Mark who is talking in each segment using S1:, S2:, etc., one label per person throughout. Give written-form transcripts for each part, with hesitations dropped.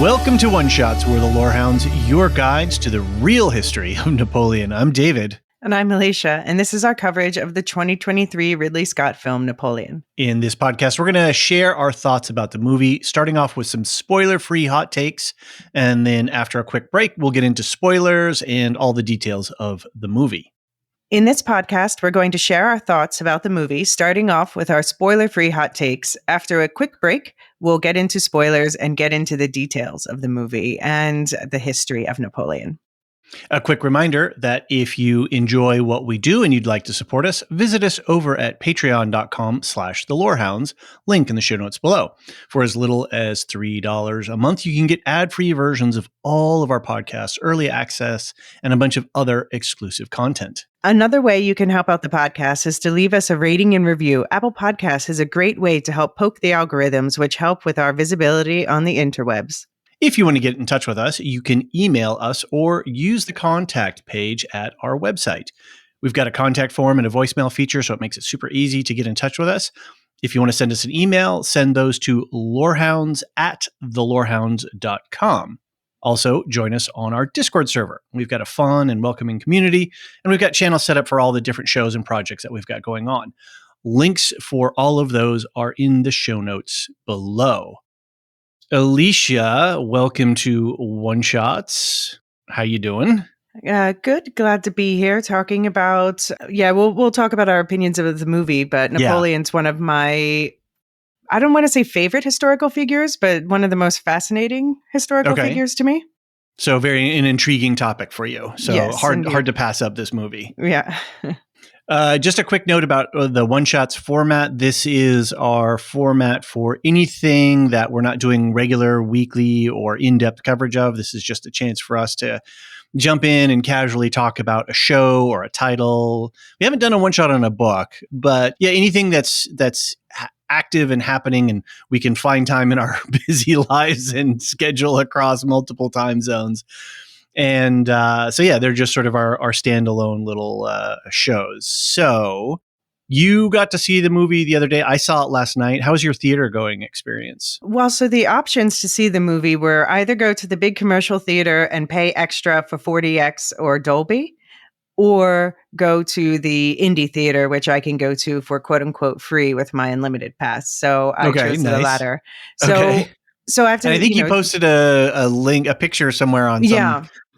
S1: Welcome to Oneshots, we're the Lorehounds, your guides to the real history of Napoleon. I'm David.
S2: And I'm Elysia, and this is our coverage of the 2023 Ridley Scott film, Napoleon.
S1: In this podcast, we're going to share our thoughts about the movie, starting off with some spoiler-free hot takes, and then after a quick break, we'll get into spoilers and all the details of the movie.
S2: In this podcast, we're going to share our thoughts about the movie, starting off with our spoiler-free hot takes. After a quick break, we'll get into spoilers and get into the details of the movie and the history of Napoleon.
S1: A quick reminder that if you enjoy what we do and you'd like to support us, visit us over at patreon.com/thelorehounds, link in the show notes below. For as little as $3 a month, you can get ad-free versions of all of our podcasts, early access, and a bunch of other exclusive content.
S2: Another way you can help out the podcast is to leave us a rating and review. Apple Podcasts is a great way to help poke the algorithms, which help with our visibility on the interwebs.
S1: If you want to get in touch with us, you can email us or use the contact page at our website. We've got a contact form and a voicemail feature, so it makes it super easy to get in touch with us. If you want to send us an email, send those to lorehounds@thelorehounds.com. Also, join us on our Discord server. We've got a fun and welcoming community, and we've got channels set up for all the different shows and projects that we've got going on. Links for all of those are in the show notes below. Elysia, welcome to Oneshots. How you doing?
S2: Good. Glad to be here talking about, we'll talk about our opinions of the movie, but Napoleon's one of my, I don't want to say favorite historical figures, but one of the most fascinating historical figures to me.
S1: So an intriguing topic for you. So
S2: yes,
S1: hard to pass up this movie.
S2: Yeah.
S1: Just a quick note about the Oneshots format. This is our format for anything that we're not doing regular, weekly, or in-depth coverage of. This is just a chance for us to jump in and casually talk about a show or a title. We haven't done a one-shot on a book, but yeah, anything that's active and happening, and we can find time in our busy lives and schedule across multiple time zones. And they're just sort of our standalone little shows. So you got to see the movie the other day. I saw it last night. How was your theater going experience?
S2: Well, so the options to see the movie were either go to the big commercial theater and pay extra for 4DX or Dolby, or go to the indie theater, which I can go to for quote unquote free with my unlimited pass. So I chose the latter. So after,
S1: and I think you posted a link, a picture somewhere on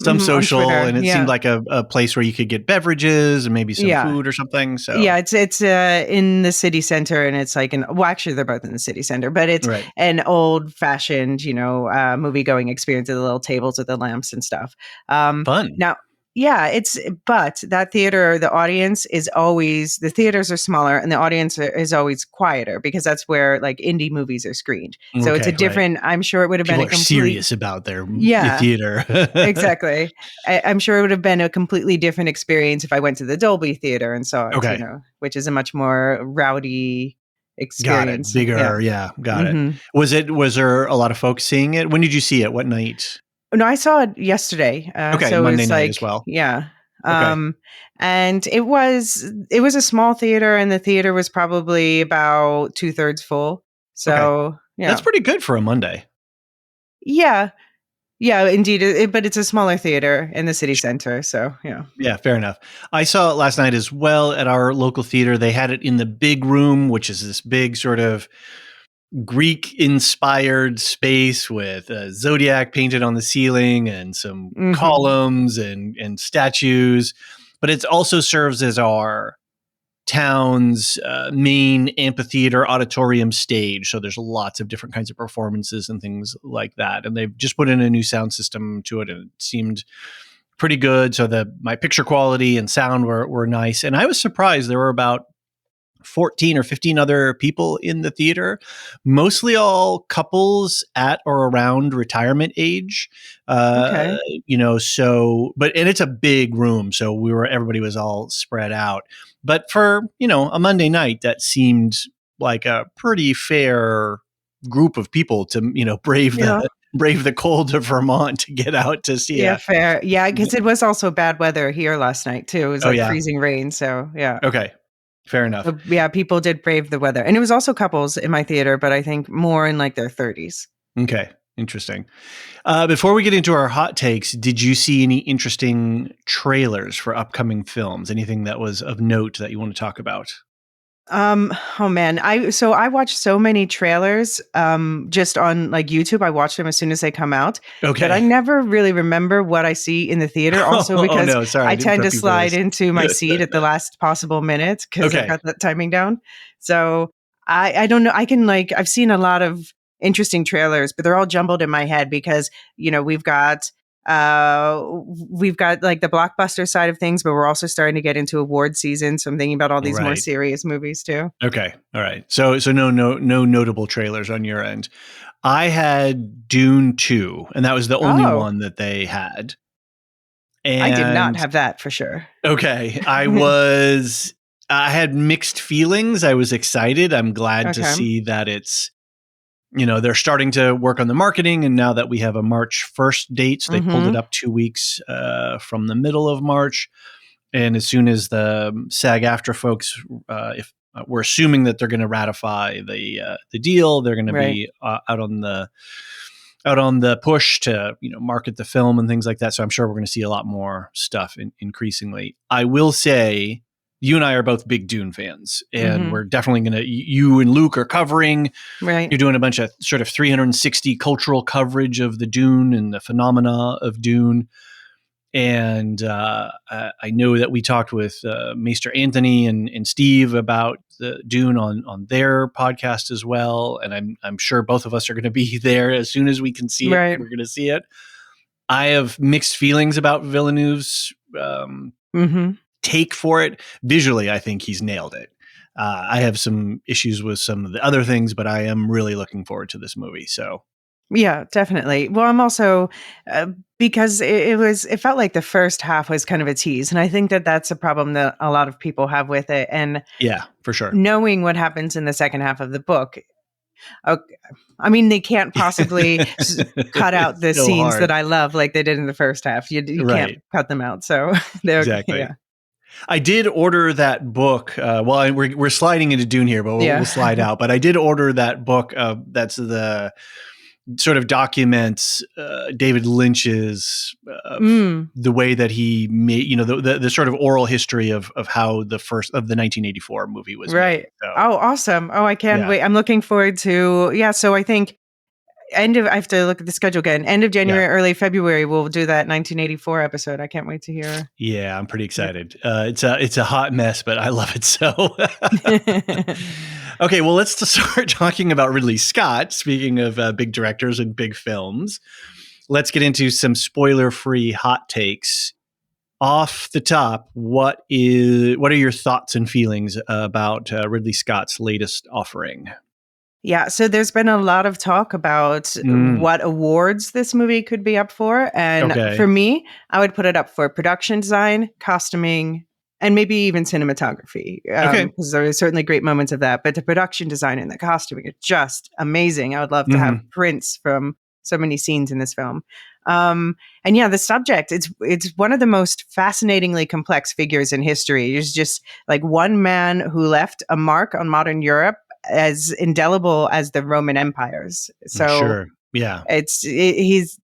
S1: some social, and it seemed like a place where you could get beverages and maybe some food or something. So
S2: it's in the city center, and it's like actually they're both in the city center, but it's an old fashioned, movie going experience with the little tables with the lamps and stuff.
S1: Fun.
S2: Now. Yeah, but that theater, the audience is always, the theaters are smaller and the audience is always quieter because that's where like indie movies are screened. So it's a different, I'm sure it would have been a complete,
S1: serious about their theater.
S2: Exactly. I'm sure it would have been a completely different experience if I went to the Dolby theater and saw it, which is a much more rowdy experience.
S1: Got it. Bigger. Yeah. Got it. Was there a lot of folks seeing it? When did you see it? What night?
S2: No, I saw it yesterday. So
S1: Monday
S2: it was
S1: night as well.
S2: Yeah. And it was a small theater, and the theater was probably about 2/3 full. So
S1: that's pretty good for a Monday.
S2: Yeah. Yeah, indeed. But it's a smaller theater in the city center. So,
S1: Yeah, fair enough. I saw it last night as well at our local theater. They had it in the big room, which is this big sort of Greek-inspired space with a zodiac painted on the ceiling and some columns and statues. But it also serves as our town's main amphitheater auditorium stage. So there's lots of different kinds of performances and things like that. And they've just put in a new sound system to it, and it seemed pretty good. So my picture quality and sound were nice. And I was surprised there were about 14 or 15 other people in the theater, mostly all couples at or around retirement age. And it's a big room. So everybody was all spread out. But for, a Monday night, that seemed like a pretty fair group of people to, brave the cold of Vermont to get out to see it.
S2: Yeah, fair. Yeah, because it was also bad weather here last night, too. It was freezing rain. So, yeah.
S1: Okay. Fair enough.
S2: So, people did brave the weather. And it was also couples in my theater, but I think more in like their 30s.
S1: Okay. Interesting. Before we get into our hot takes, did you see any interesting trailers for upcoming films? Anything that was of note that you want to talk about?
S2: Oh man, I watched so many trailers just on like YouTube. I watch them as soon as they come out. That I
S1: Okay.
S2: never really remember what I see in the theater. Also
S1: Oh
S2: because
S1: no, sorry, I
S2: I
S1: didn't
S2: tend to
S1: prep you for
S2: slide
S1: this.
S2: into my seat at the last possible minute because I've
S1: Okay.
S2: got that timing down. So I don't know. I can like I've seen a lot of interesting trailers, but they're all jumbled in my head because uh we've got like the blockbuster side of things, but we're also starting to get into award season. So I'm thinking about all these more
S1: Right.
S2: serious movies too.
S1: Okay. All right. So no notable trailers on your end. I had Dune 2, and that was the only
S2: Oh,
S1: one that they had.
S2: I did not
S1: And
S2: have that for sure.
S1: okay, I had mixed feelings. I was excited. I'm glad to
S2: Okay.
S1: see that it's, they're starting to work on the marketing, and now that we have a March 1st date, so they pulled it
S2: Mhm.
S1: up 2 weeks from the middle of March. And as soon as the SAG-AFTRA folks, if we're assuming that they're going to ratify the deal, they're going to
S2: Right.
S1: be out on the push to market the film and things like that. So I'm sure we're going to see a lot more stuff increasingly. I will say, you and I are both big Dune fans, and
S2: Mhm.
S1: we're definitely going to. You and Luke are covering.
S2: Right.
S1: You're doing a bunch of sort of 360 cultural coverage of the Dune and the phenomena of Dune. And I know that we talked with Maester Anthony and Steve about the Dune on their podcast as well. And I'm sure both of us are going to be there as soon as we can see it.
S2: Right.
S1: We're going to see it. I have mixed feelings about Villeneuve's
S2: Mhm.
S1: take for it. Visually, I think he's nailed it. I have some issues with some of the other things, but I am really looking forward to this movie. So
S2: Yeah, definitely. Well, I'm also because it felt like the first half was kind of a tease, and I think that that's a problem that a lot of people have with it. And
S1: yeah, for sure.
S2: knowing what happens in the second half of the book, okay, I mean, they can't possibly cut out the
S1: It's so
S2: scenes that
S1: hard.
S2: I love like they did in the first half. You can't
S1: Right.
S2: cut them out. So they're
S1: Exactly.
S2: yeah.
S1: I did order that book. We're sliding into Dune here, but we'll
S2: Yeah.
S1: slide out. But I did order that book. That's the sort of documents David Lynch's
S2: Mm.
S1: the way that he made, the sort of oral history of how the first of the 1984 movie was made.
S2: Right.
S1: So
S2: Oh, awesome. Oh, I can't
S1: yeah,
S2: wait. I'm looking forward to yeah, so I think I have to look at the schedule again. End of
S1: yeah,
S2: January, early February, we'll do that 1984 episode. I can't wait to hear.
S1: yeah. I'm pretty
S2: Yep.
S1: excited. It's a hot mess, but I love it so. Okay, well, let's start talking about Ridley Scott. Speaking of big directors and big films, let's get into some spoiler-free hot takes. Off the top, what are your thoughts and feelings about Ridley Scott's latest offering?
S2: Yeah, so there's been a lot of talk about
S1: Mm,
S2: what awards this movie could be up for. And
S1: okay.
S2: for me, I would put it up for production design, costuming, and maybe even cinematography.
S1: Okay.
S2: Because there are certainly great moments of that. But the production design and the costuming are just amazing. I would love to have
S1: Hmm.
S2: prints from so many scenes in this film. Um, and yeah, the subject, it's one of the most fascinatingly complex figures in history. There's just like one man who left a mark on modern Europe as indelible as the Roman empires. So
S1: Sure. Yeah.
S2: he's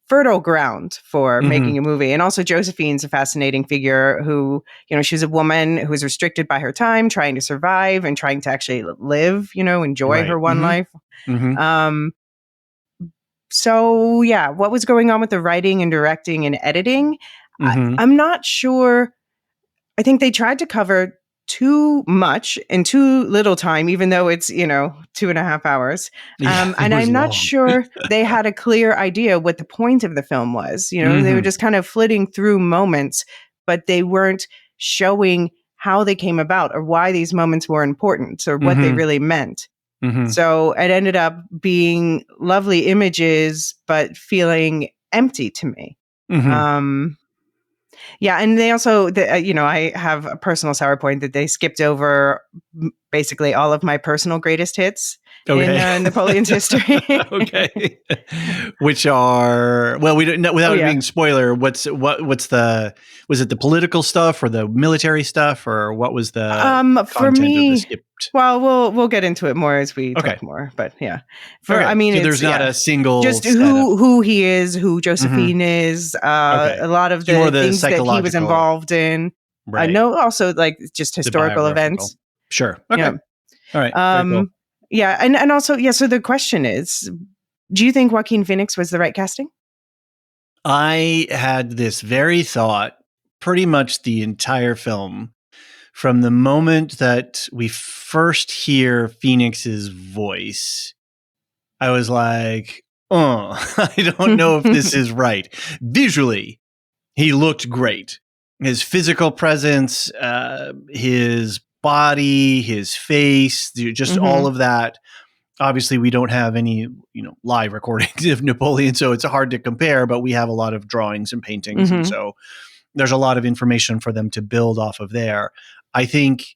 S2: fertile ground for
S1: Hmm.
S2: making a movie. And also Josephine's a fascinating figure who, she was a woman who was restricted by her time, trying to survive and trying to actually live, enjoy her
S1: Right.
S2: one life.
S1: Hmm.
S2: Um so yeah, what was going on with the writing and directing and editing?
S1: Hmm.
S2: I'm not sure. I think they tried to cover too much in too little time, even though it's, 2.5 hours.
S1: Yeah, it
S2: And
S1: was
S2: I'm not
S1: long.
S2: sure they had a clear idea what the point of the film was. They were
S1: Hmm.
S2: just kind of flitting through moments, but they weren't showing how they came about or why these moments were important or what they
S1: Hmm.
S2: really meant.
S1: Hmm.
S2: So it ended up being lovely images, but feeling empty to me.
S1: Hmm.
S2: Um, yeah, and they also, I have a personal sour point that they skipped over basically all of my personal greatest hits
S1: Okay.
S2: in Napoleon's history.
S1: Okay. Which are, well, we don't know, without it being spoiler, was it the political stuff or the military stuff, or what was the
S2: For
S1: content
S2: me,
S1: of the skipped?
S2: well, we'll get into it more as we talk more, but yeah. I mean,
S1: so there's not a single
S2: just
S1: set
S2: who he is, who Josephine is, a lot of the things that he was involved in.
S1: Right.
S2: No, also like just historical events.
S1: Sure. Okay.
S2: Yeah.
S1: All right. Very cool.
S2: Yeah, and also, so the question is, do you think Joaquin Phoenix was the right casting?
S1: I had this very thought pretty much the entire film. From the moment that we first hear Phoenix's voice, I was like, oh, I don't know if this is right. Visually, he looked great. His physical presence, his body, his face, just all of that. Obviously, we don't have any, live recordings of Napoleon, so it's hard to compare, but we have a lot of drawings and paintings. And so there's a lot of information for them to build off of there. I think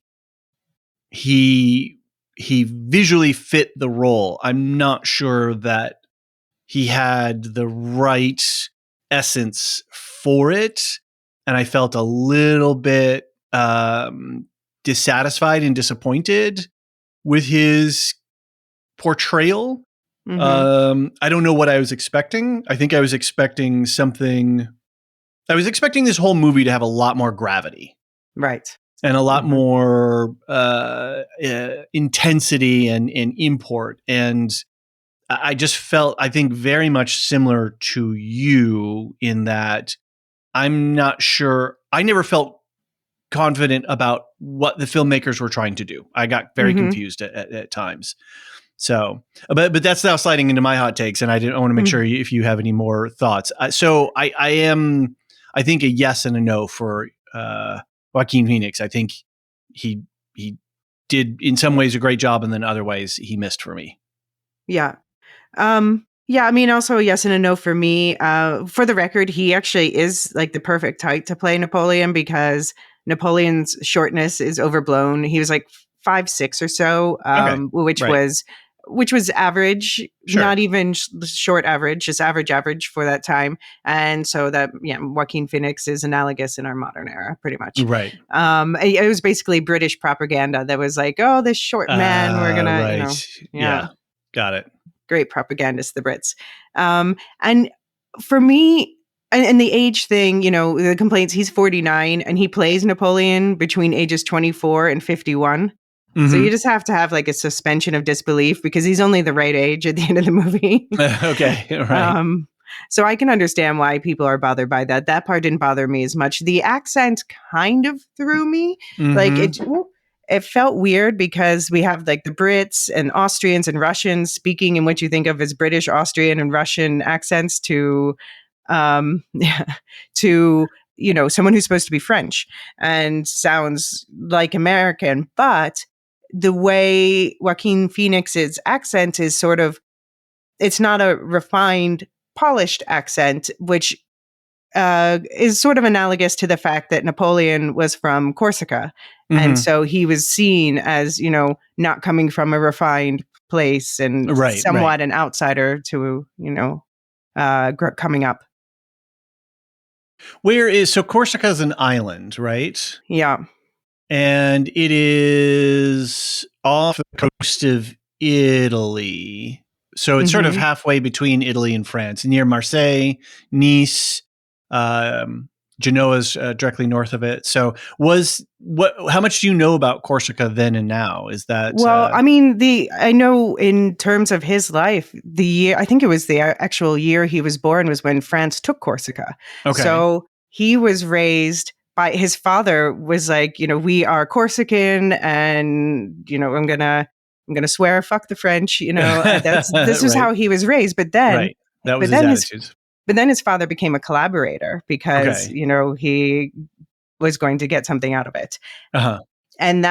S1: he visually fit the role. I'm not sure that he had the right essence for it. And I felt a little bit dissatisfied and disappointed with his portrayal. I don't know what I was expecting. I think I was expecting something. I was expecting this whole movie to have a lot more gravity.
S2: Right.
S1: And a lot more intensity and import. And I just felt, I think, very much similar to you in that I'm not sure. I never felt confident about what the filmmakers were trying to do. I got very confused at times. So, but that's now sliding into my hot takes, and I want to make sure if you have any more thoughts. So I am, I think, a yes and a no for Joaquin Phoenix. I think he did in some ways a great job, and then other ways he missed for me.
S2: Yeah. I mean, also a yes and a no for me. For the record, he actually is like the perfect height to play Napoleon because Napoleon's shortness is overblown. He was like 5'6" or so, which was average, not even short average, just average for that time. And so that, Joaquin Phoenix is analogous in our modern era, pretty much.
S1: Right.
S2: It was basically British propaganda that was like, oh, this short man, we're going to,
S1: Got it.
S2: Great propagandists, the Brits. And for me, and the age thing, the complaints, he's 49 and he plays Napoleon between ages 24 and 51. So you just have to have like a suspension of disbelief because he's only the right age at the end of the movie.
S1: Okay, right.
S2: So I can understand why people are bothered by that. That part didn't bother me as much. The accent kind of threw me. Like it felt weird because we have like the Brits and Austrians and Russians speaking in what you think of as British, Austrian, and Russian accents to someone who's supposed to be French and sounds like American, but the way Joaquin Phoenix's accent is sort of, it's not a refined, polished accent, which is sort of analogous to the fact that Napoleon was from Corsica. And so he was seen as, not coming from a refined place and somewhat an outsider to, coming up.
S1: So Corsica is an island, right?
S2: Yeah.
S1: And it is off the coast of Italy. So it's sort of halfway between Italy and France, near Marseille, Nice, Genoa's directly north of it. So how much do you know about Corsica then and now? Is that
S2: I mean, I know in terms of his life, the year, I think it was the actual year he was born was when France took Corsica. Okay. So he was raised by his father was like, we are Corsican and, I'm going to swear, fuck the French, this is how he was raised. But then,
S1: that was his attitude.
S2: But then his father became a collaborator because, he was going to get something out of it. And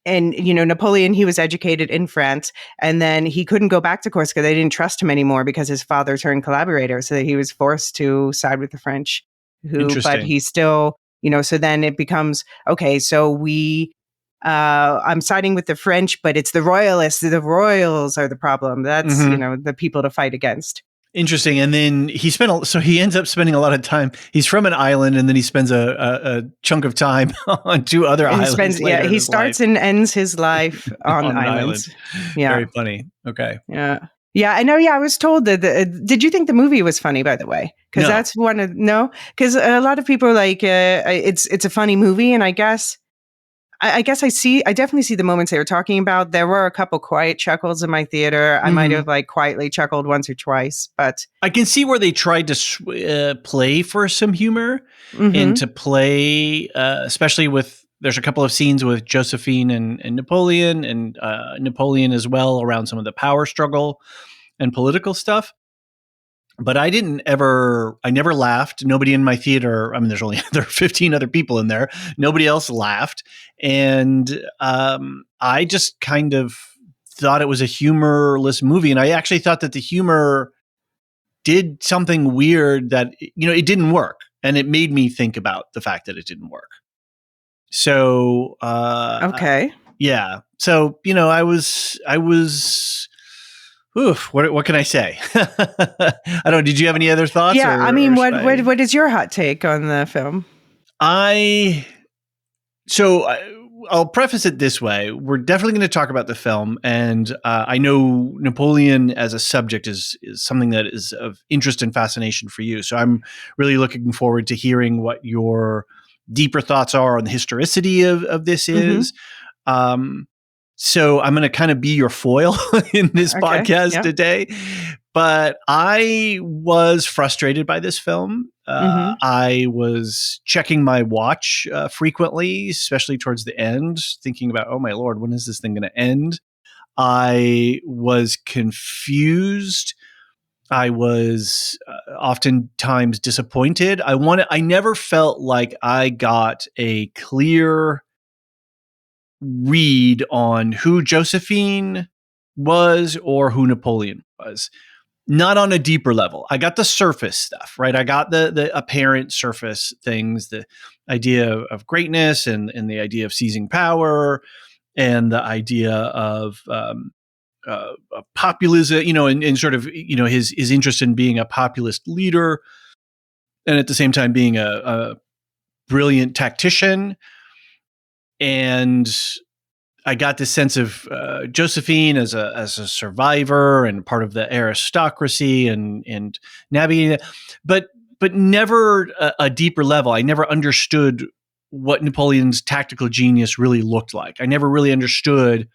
S2: Napoleon, he was educated in France and then he couldn't go back to Corsica. They didn't trust him anymore because his father turned collaborator. So that he was forced to side with the French but he still, so then it becomes, okay, so we I'm siding with the French, but it's the royalists. The royals are the problem. That's, the people to fight against.
S1: Interesting. And then he ends up spending a lot of time. He's from an island, and then he spends a chunk of time on two other islands.
S2: He starts and ends his life on islands. Yeah.
S1: Very funny. Okay.
S2: Yeah. Yeah, I know. Yeah, I was told that. Did you think the movie was funny, by the way? Because that's because a lot of people are like, it's a funny movie. And I guess I definitely see the moments they were talking about. There were a couple quiet chuckles in my theater. I might have like quietly chuckled once or twice, but
S1: I can see where they tried to play for some humor and to play, especially there's a couple of scenes with Josephine and Napoleon and Napoleon as well around some of the power struggle and political stuff. But I never laughed. Nobody in my theater, I mean, there's only 15 other people in there. Nobody else laughed. And I just kind of thought it was a humorless movie. And I actually thought that the humor did something weird that, it didn't work. And it made me think about the fact that it didn't work. So,
S2: okay.
S1: Yeah. So, I was oof, what can I say? I don't know. Did you have any other thoughts?
S2: Yeah, what is your hot take on the film?
S1: I'll preface it this way. We're definitely going to talk about the film. And I know Napoleon as a subject is something that is of interest and fascination for you. So I'm really looking forward to hearing what your deeper thoughts are on the historicity of this is. So I'm going to kind of be your foil in this podcast today. But I was frustrated by this film. I was checking my watch frequently, especially towards the end, thinking about, oh my Lord, when is this thing going to end? I was confused. I was oftentimes disappointed. I never felt like I got a clear read on who Josephine was or who Napoleon was. Not on a deeper level. I got the surface stuff, right? I got the apparent surface things, the idea of greatness and the idea of seizing power and the idea of populism, and sort of, his interest in being a populist leader and at the same time being a brilliant tactician. And I got this sense of Josephine as a survivor and part of the aristocracy and navigating it, but never a deeper level. I never understood what Napoleon's tactical genius really looked like. I never really understood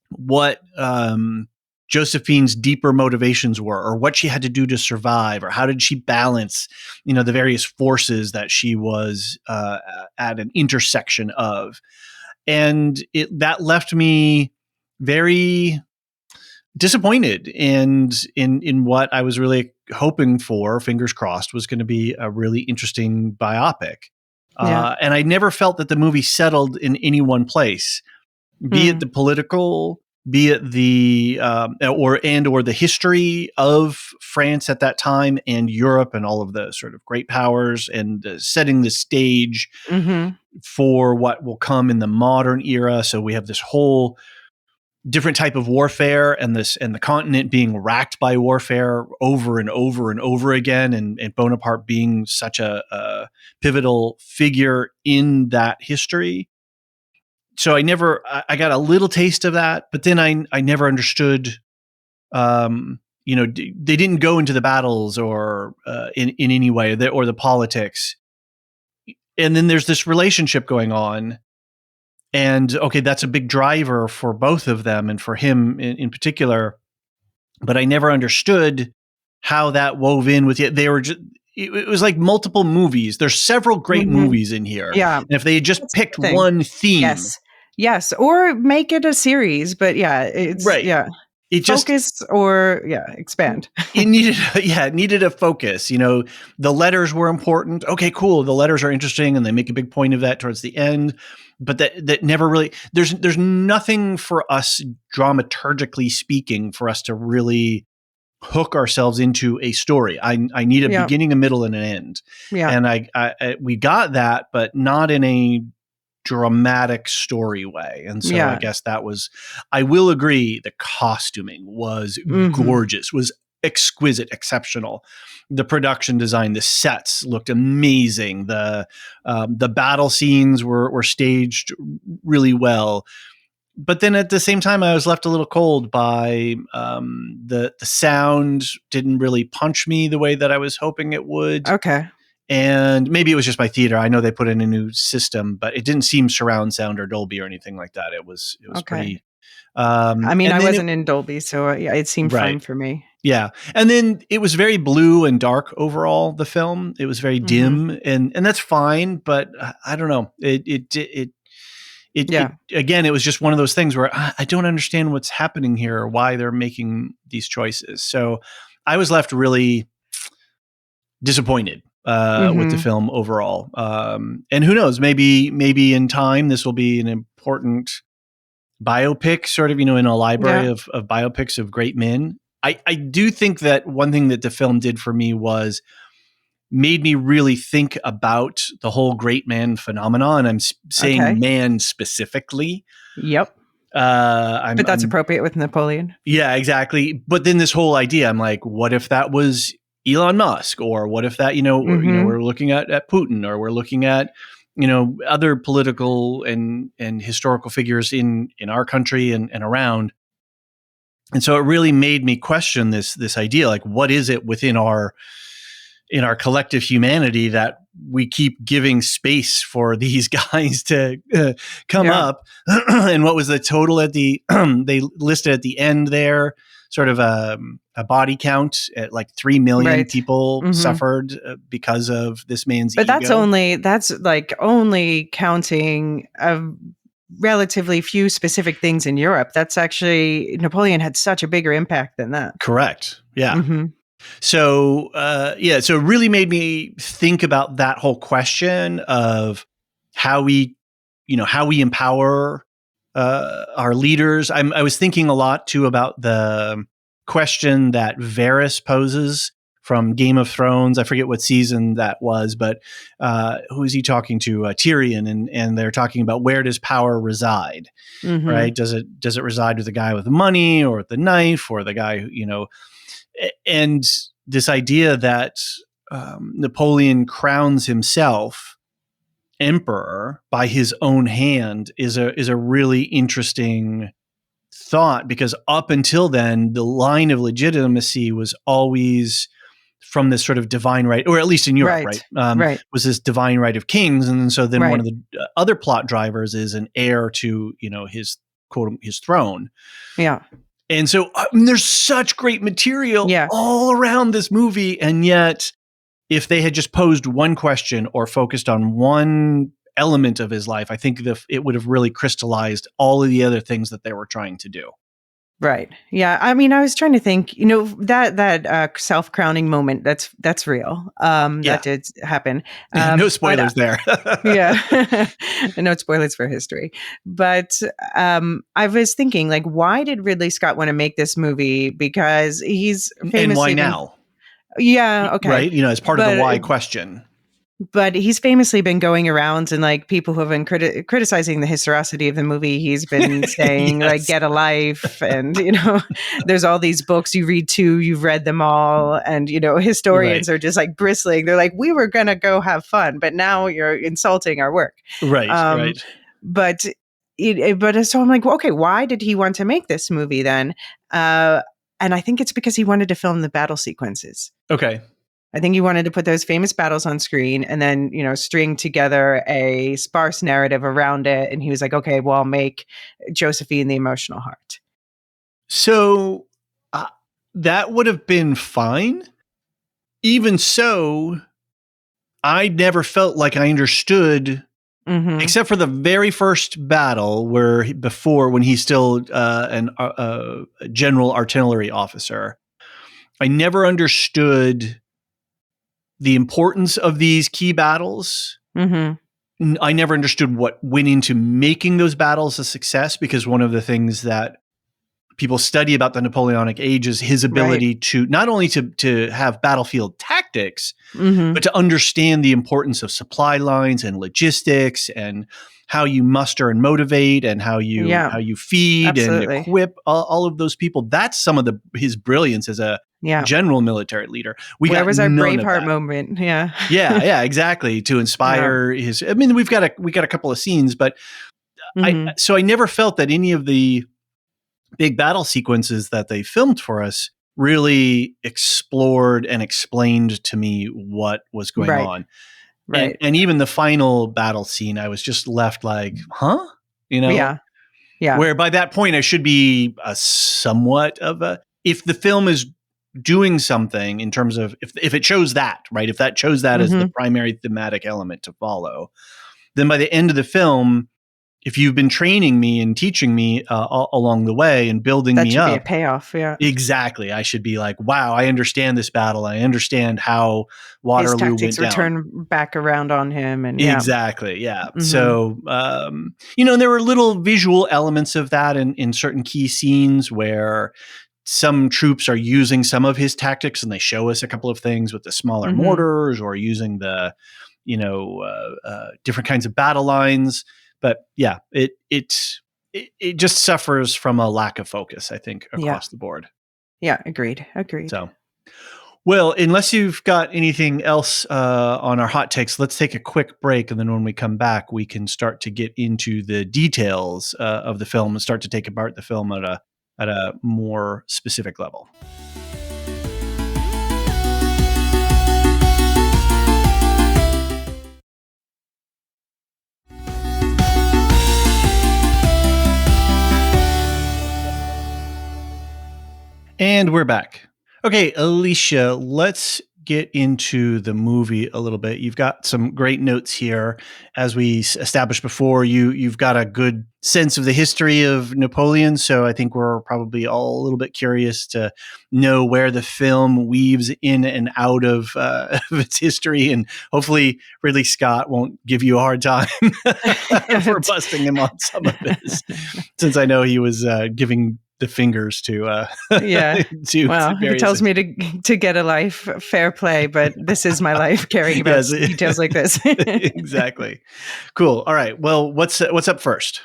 S1: what Josephine's deeper motivations were, or what she had to do to survive, or how did she balance, the various forces that she was at an intersection of. And that left me very disappointed in what I was really hoping for, fingers crossed, was going to be a really interesting biopic. And I never felt that the movie settled in any one place, be it the political, be it the or the history of France at that time and Europe and all of the sort of great powers and setting the stage for what will come in the modern era. So we have this whole different type of warfare and the continent being racked by warfare over and over and over again, and Bonaparte being such a pivotal figure in that history. So I got a little taste of that, but then I never understood, they didn't go into the battles or in any way, or the politics. And then there's this relationship going on, and okay, that's a big driver for both of them and for him in particular. But I never understood how that wove in with it. They were just, it was like multiple movies. There's several great movies in here.
S2: Yeah.
S1: And if they had just picked one theme.
S2: Yes. Or make it a series, but it's
S1: right.
S2: Yeah.
S1: It
S2: focus
S1: just,
S2: or expand.
S1: it needed a focus. The letters were important. Okay, cool. The letters are interesting and they make a big point of that towards the end, but that never really, there's nothing for us dramaturgically speaking for us to really hook ourselves into a story. I need a beginning, a middle, and an end. Yeah. And we got that, but not in a dramatic story way. And so I guess that was, I will agree, the costuming was gorgeous, was exquisite, exceptional. The production design, the sets looked amazing. The battle scenes were staged really well. But then at the same time, I was left a little cold by the sound didn't really punch me the way that I was hoping it would.
S2: Okay.
S1: And maybe it was just my theater. I know they put in a new system, but it didn't seem surround sound or Dolby or anything like that. It was pretty.
S2: I mean, I wasn't in Dolby, so it seemed fine for me.
S1: Yeah. And then it was very blue and dark overall, the film. It was very dim, and that's fine, but I don't know. It again, it was just one of those things where I don't understand what's happening here or why they're making these choices. So I was left really disappointed with the film overall. And who knows, maybe in time, this will be an important biopic, sort of, in a library of biopics of great men. I do think that one thing that the film did for me was made me really think about the whole great man phenomenon. I'm saying man specifically.
S2: Yep. But that's appropriate with Napoleon.
S1: Yeah, exactly. But then this whole idea, I'm like, what if that was Elon Musk? Or what if that, we're looking at Putin, or we're looking at, other political and historical figures in our country and around. And so it really made me question this idea, like, what is it within our collective humanity that we keep giving space for these guys to come up? And what was the total at the, they listed at the end there, sort of a body count at like 3 million people suffered because of this man's ego.
S2: But that's only counting relatively few specific things in Europe. That's actually, Napoleon had such a bigger impact than that.
S1: Correct. Yeah. So, so it really made me think about that whole question of how we empower our leaders. I was thinking a lot too about the question that Varys poses from Game of Thrones. I forget what season that was, but who is he talking to? Tyrion, and they're talking about, where does power reside? Right? Does it reside with the guy with the money, or with the knife, or the guy who, and this idea that Napoleon crowns himself emperor by his own hand is a really interesting thought, because up until then, the line of legitimacy was always from this sort of divine right, or at least in Europe, right? Was this divine right of kings. And so then one of the other plot drivers is an heir to, his throne. Yeah. And so there's such great material all around this movie. And yet, if they had just posed one question or focused on one element of his life, I think it would have really crystallized all of the other things that they were trying to do.
S2: Right. Yeah. I mean, I was trying to think, that self-crowning moment, that's real. That did happen.
S1: No spoilers there.
S2: No spoilers for history. But I was thinking, like, why did Ridley Scott want to make this movie? Because he's famously...
S1: And why now?
S2: Yeah. Okay.
S1: Right. As part of the why question.
S2: But he's famously been going around, and like people who have been criticizing the historicity of the movie, he's been saying like, get a life. And, there's all these books you read too, you've read them all. And, historians are just like bristling. They're like, we were going to go have fun, but now you're insulting our work.
S1: Right.
S2: But so I'm like, well, okay, why did he want to make this movie then? And I think it's because he wanted to film the battle sequences.
S1: Okay.
S2: I think he wanted to put those famous battles on screen and then, string together a sparse narrative around it. And he was like, okay, well, I'll make Josephine the emotional heart.
S1: So that would have been fine. Even so, I never felt like I understood, except for the very first battle when he's still a general artillery officer. I never understood the importance of these key battles. I never understood what went into making those battles a success, because one of the things that people study about the Napoleonic Age is his ability to not only to have battlefield tactics, tactics,
S2: Mm-hmm.
S1: but to understand the importance of supply lines and logistics and how you muster and motivate and how you feed and
S2: Absolutely.
S1: equip all of those people. That's some of his brilliance as a general military leader.
S2: Where was our
S1: none of
S2: Braveheart
S1: that.
S2: moment? Yeah.
S1: Yeah, exactly. To inspire his, I mean, we got a couple of scenes, but
S2: Mm-hmm.
S1: I never felt that any of the big battle sequences that they filmed for us really explored and explained to me what was going on.
S2: Right.
S1: And even the final battle scene, I was just left like, huh? You know?
S2: Yeah. Yeah.
S1: Where by that point I should be somewhat of a, if the film is doing something in terms of, if it chose that, right? If that chose that as the primary thematic element to follow, then by the end of the film, if you've been training me and teaching me along the way and building me up,
S2: that should be a payoff. Yeah,
S1: exactly. I should be like, wow, I understand this battle. I understand how Waterloo
S2: his tactics
S1: went down.
S2: return back around on him, and
S1: exactly, yeah. So, and there were little visual elements of that in certain key scenes where some troops are using some of his tactics, and they show us a couple of things with the smaller mortars or using the, different kinds of battle lines. But yeah, it just suffers from a lack of focus, I think, across the board.
S2: Yeah, agreed.
S1: So, well, unless you've got anything else on our hot takes, let's take a quick break. And then when we come back, we can start to get into the details of the film and start to take apart the film at a more specific level. And we're back. Okay, Elysia, let's get into the movie a little bit. You've got some great notes here. As we established before, you've got a good sense of the history of Napoleon, so I think we're probably all a little bit curious to know where the film weaves in and out of its history, and hopefully Ridley Scott won't give you a hard time for busting him on some of this, since I know he was giving the fingers to
S2: he tells me to get a life, fair play, but this is my life, caring about details like this.
S1: Exactly. Cool. All right, well, what's up first?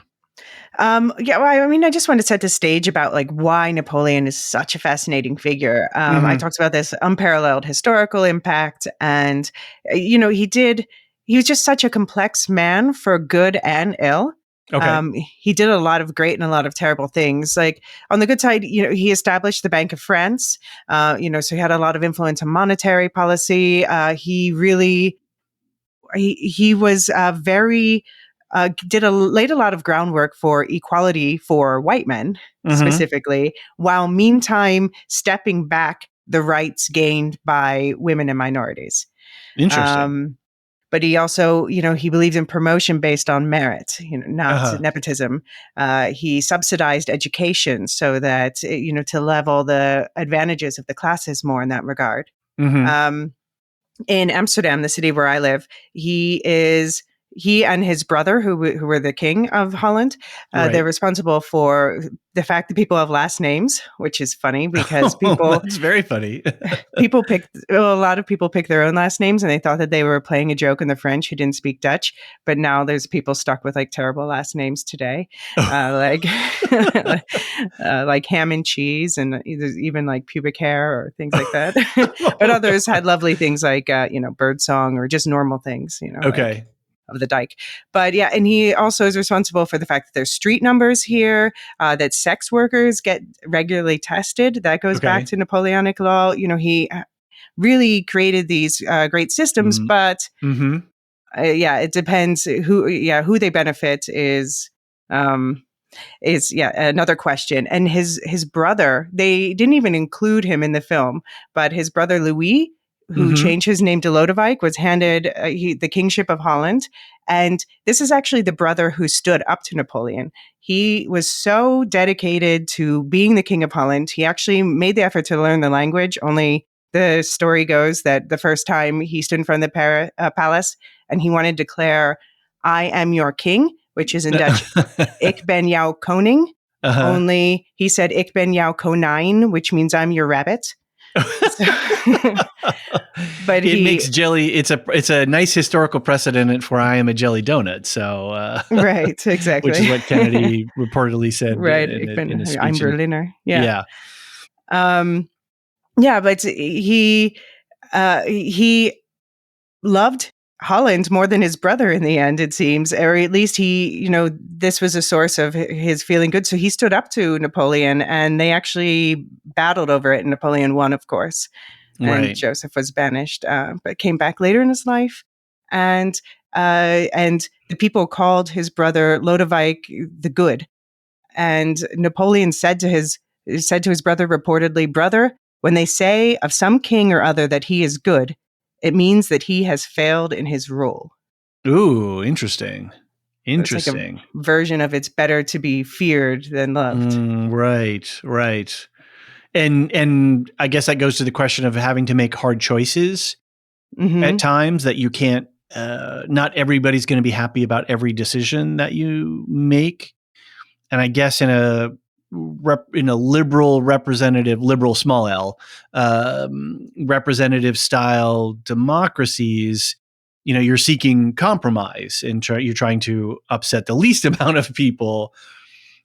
S2: I just want to set the stage about like why Napoleon is such a fascinating figure. I talked about this unparalleled historical impact, and he was just such a complex man for good and ill.
S1: Okay.
S2: He did a lot of great and a lot of terrible things. Like on the good side, he established the Bank of France. So he had a lot of influence on monetary policy. He was very laid a lot of groundwork for equality for white men specifically, while meantime stepping back the rights gained by women and minorities.
S1: Interesting.
S2: But he also, he believed in promotion based on merit, not nepotism. He subsidized education so that, to level the advantages of the classes more in that regard. In Amsterdam, the city where I live, he and his brother, who were the king of Holland, they're responsible for the fact that people have last names, which is funny because
S1: that's very funny.
S2: A lot of people pick their own last names, and they thought that they were playing a joke on the French who didn't speak Dutch. But now there's people stuck with like terrible last names today, like ham and cheese, and there's even like pubic hair or things like that. But others had lovely things like birdsong or just normal things.
S1: Okay.
S2: Like, of the dike. But yeah, and he also is responsible for the fact that there's street numbers here, that sex workers get regularly tested. That goes back to Napoleonic law. He really created these great systems, but it depends who they benefit is another question. And his brother, they didn't even include him in the film, but his brother Louis, who changed his name to Lodewijk, was handed the kingship of Holland. And this is actually the brother who stood up to Napoleon. He was so dedicated to being the king of Holland. He actually made the effort to learn the language. Only the story goes that the first time he stood in front of the palace and he wanted to declare, "I am your king," which is in Dutch, "Ik ben jouw koning." Only he said, "Ik ben jouw konijn," which means "I'm your rabbit." So, but
S1: It makes jelly. It's a nice historical precedent for I am a jelly donut. So,
S2: right,
S1: which is
S2: exactly.
S1: what Kennedy reportedly said
S2: Right,
S1: in a
S2: I'm
S1: speech.
S2: Berliner. Yeah.
S1: Yeah.
S2: Yeah, but he loved Holland more than his brother in the end, it seems, or at least this was a source of his feeling good. So he stood up to Napoleon, and they actually battled over it. Napoleon won, of course, and
S1: Right.
S2: Joseph was banished, but came back later in his life, and the people called his brother Lodewijk the Good, and Napoleon said to his brother reportedly, "Brother, when they say of some king or other that he is good, it means that he has failed in his role."
S1: Ooh, interesting.
S2: So it's like a version of it's better to be feared than loved.
S1: Right. And I guess that goes to the question of having to make hard choices at times, that you can't, not everybody's going to be happy about every decision that you make. And I guess in a liberal small L, representative style democracies, you're seeking compromise and you're trying to upset the least amount of people.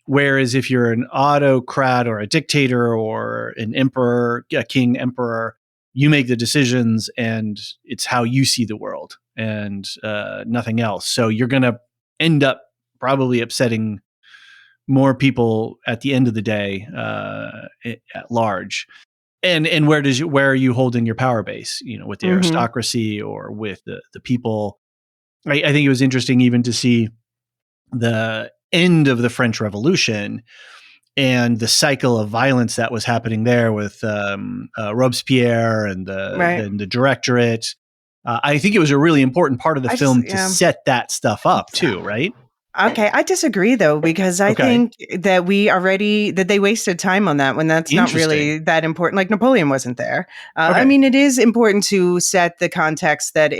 S1: Whereas if you're an autocrat or a dictator or an emperor, a king emperor, you make the decisions and it's how you see the world and nothing else. So you're going to end up probably upsetting more people at the end of the day, at large. And where are you holding your power base? With the aristocracy or with the people. I think it was interesting even to see the end of the French Revolution and the cycle of violence that was happening there with Robespierre and the Directorate. I think it was a really important part of the film to set that stuff up too, right?
S2: Okay, I disagree though, because I think that they wasted time on that when that's not really that important. Like Napoleon wasn't there. I mean, it is important to set the context that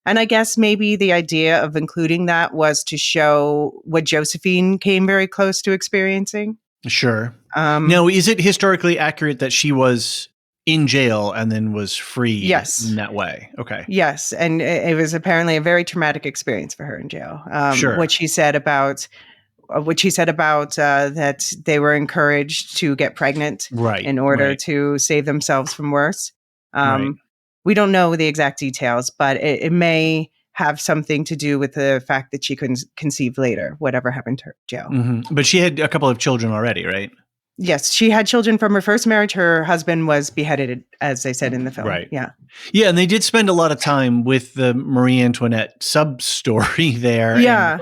S2: and I guess maybe the idea of including that was to show what Josephine came very close to experiencing.
S1: Sure. Now, is it historically accurate that she was in jail and then was freed in that way? Okay.
S2: Yes. And it was apparently a very traumatic experience for her in jail.
S1: Sure.
S2: What she said about that they were encouraged to get pregnant in order to save themselves from worse. We don't know the exact details, but it may have something to do with the fact that she couldn't conceive later, whatever happened to her in jail.
S1: Mm-hmm. But she had a couple of children already, right?
S2: Yes, she had children from her first marriage. Her husband was beheaded, as they said in the film.
S1: Right.
S2: Yeah.
S1: Yeah, and they did spend a lot of time with the Marie Antoinette sub-story there.
S2: Yeah.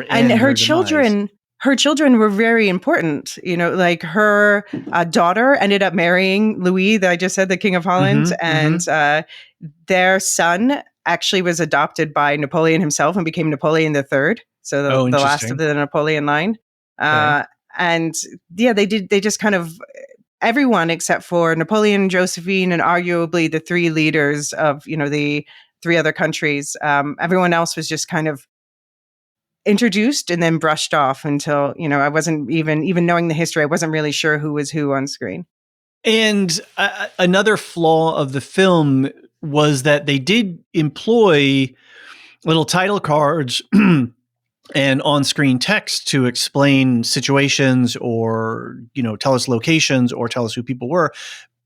S1: And
S2: her children. Her children were very important. Like her daughter ended up marrying Louis, that I just said, the King of Holland, and their son actually was adopted by Napoleon himself and became Napoleon III. So the last of the Napoleon line. And yeah, they just kind of everyone except for Napoleon, Josephine, and arguably the three leaders of, the three other countries. Everyone else was just kind of introduced and then brushed off until, I wasn't even knowing the history. I wasn't really sure who was who on screen.
S1: And another flaw of the film was that they did employ little title cards and on-screen text to explain situations or, tell us locations or tell us who people were.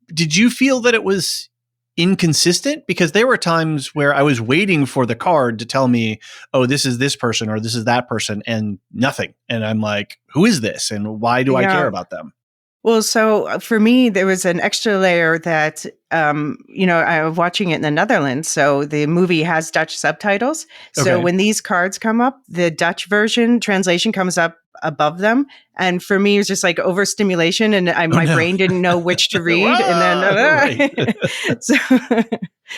S1: Did you feel that it was inconsistent? Because there were times where I was waiting for the card to tell me, oh, this is this person or this is that person, and nothing. And I'm like, who is this? And why do I care about them?
S2: Well, so for me, there was an extra layer that, I was watching it in the Netherlands. So the movie has Dutch subtitles. So when these cards come up, the Dutch version translation comes up above them. And for me, it was just like overstimulation, and my brain didn't know which to read. And then,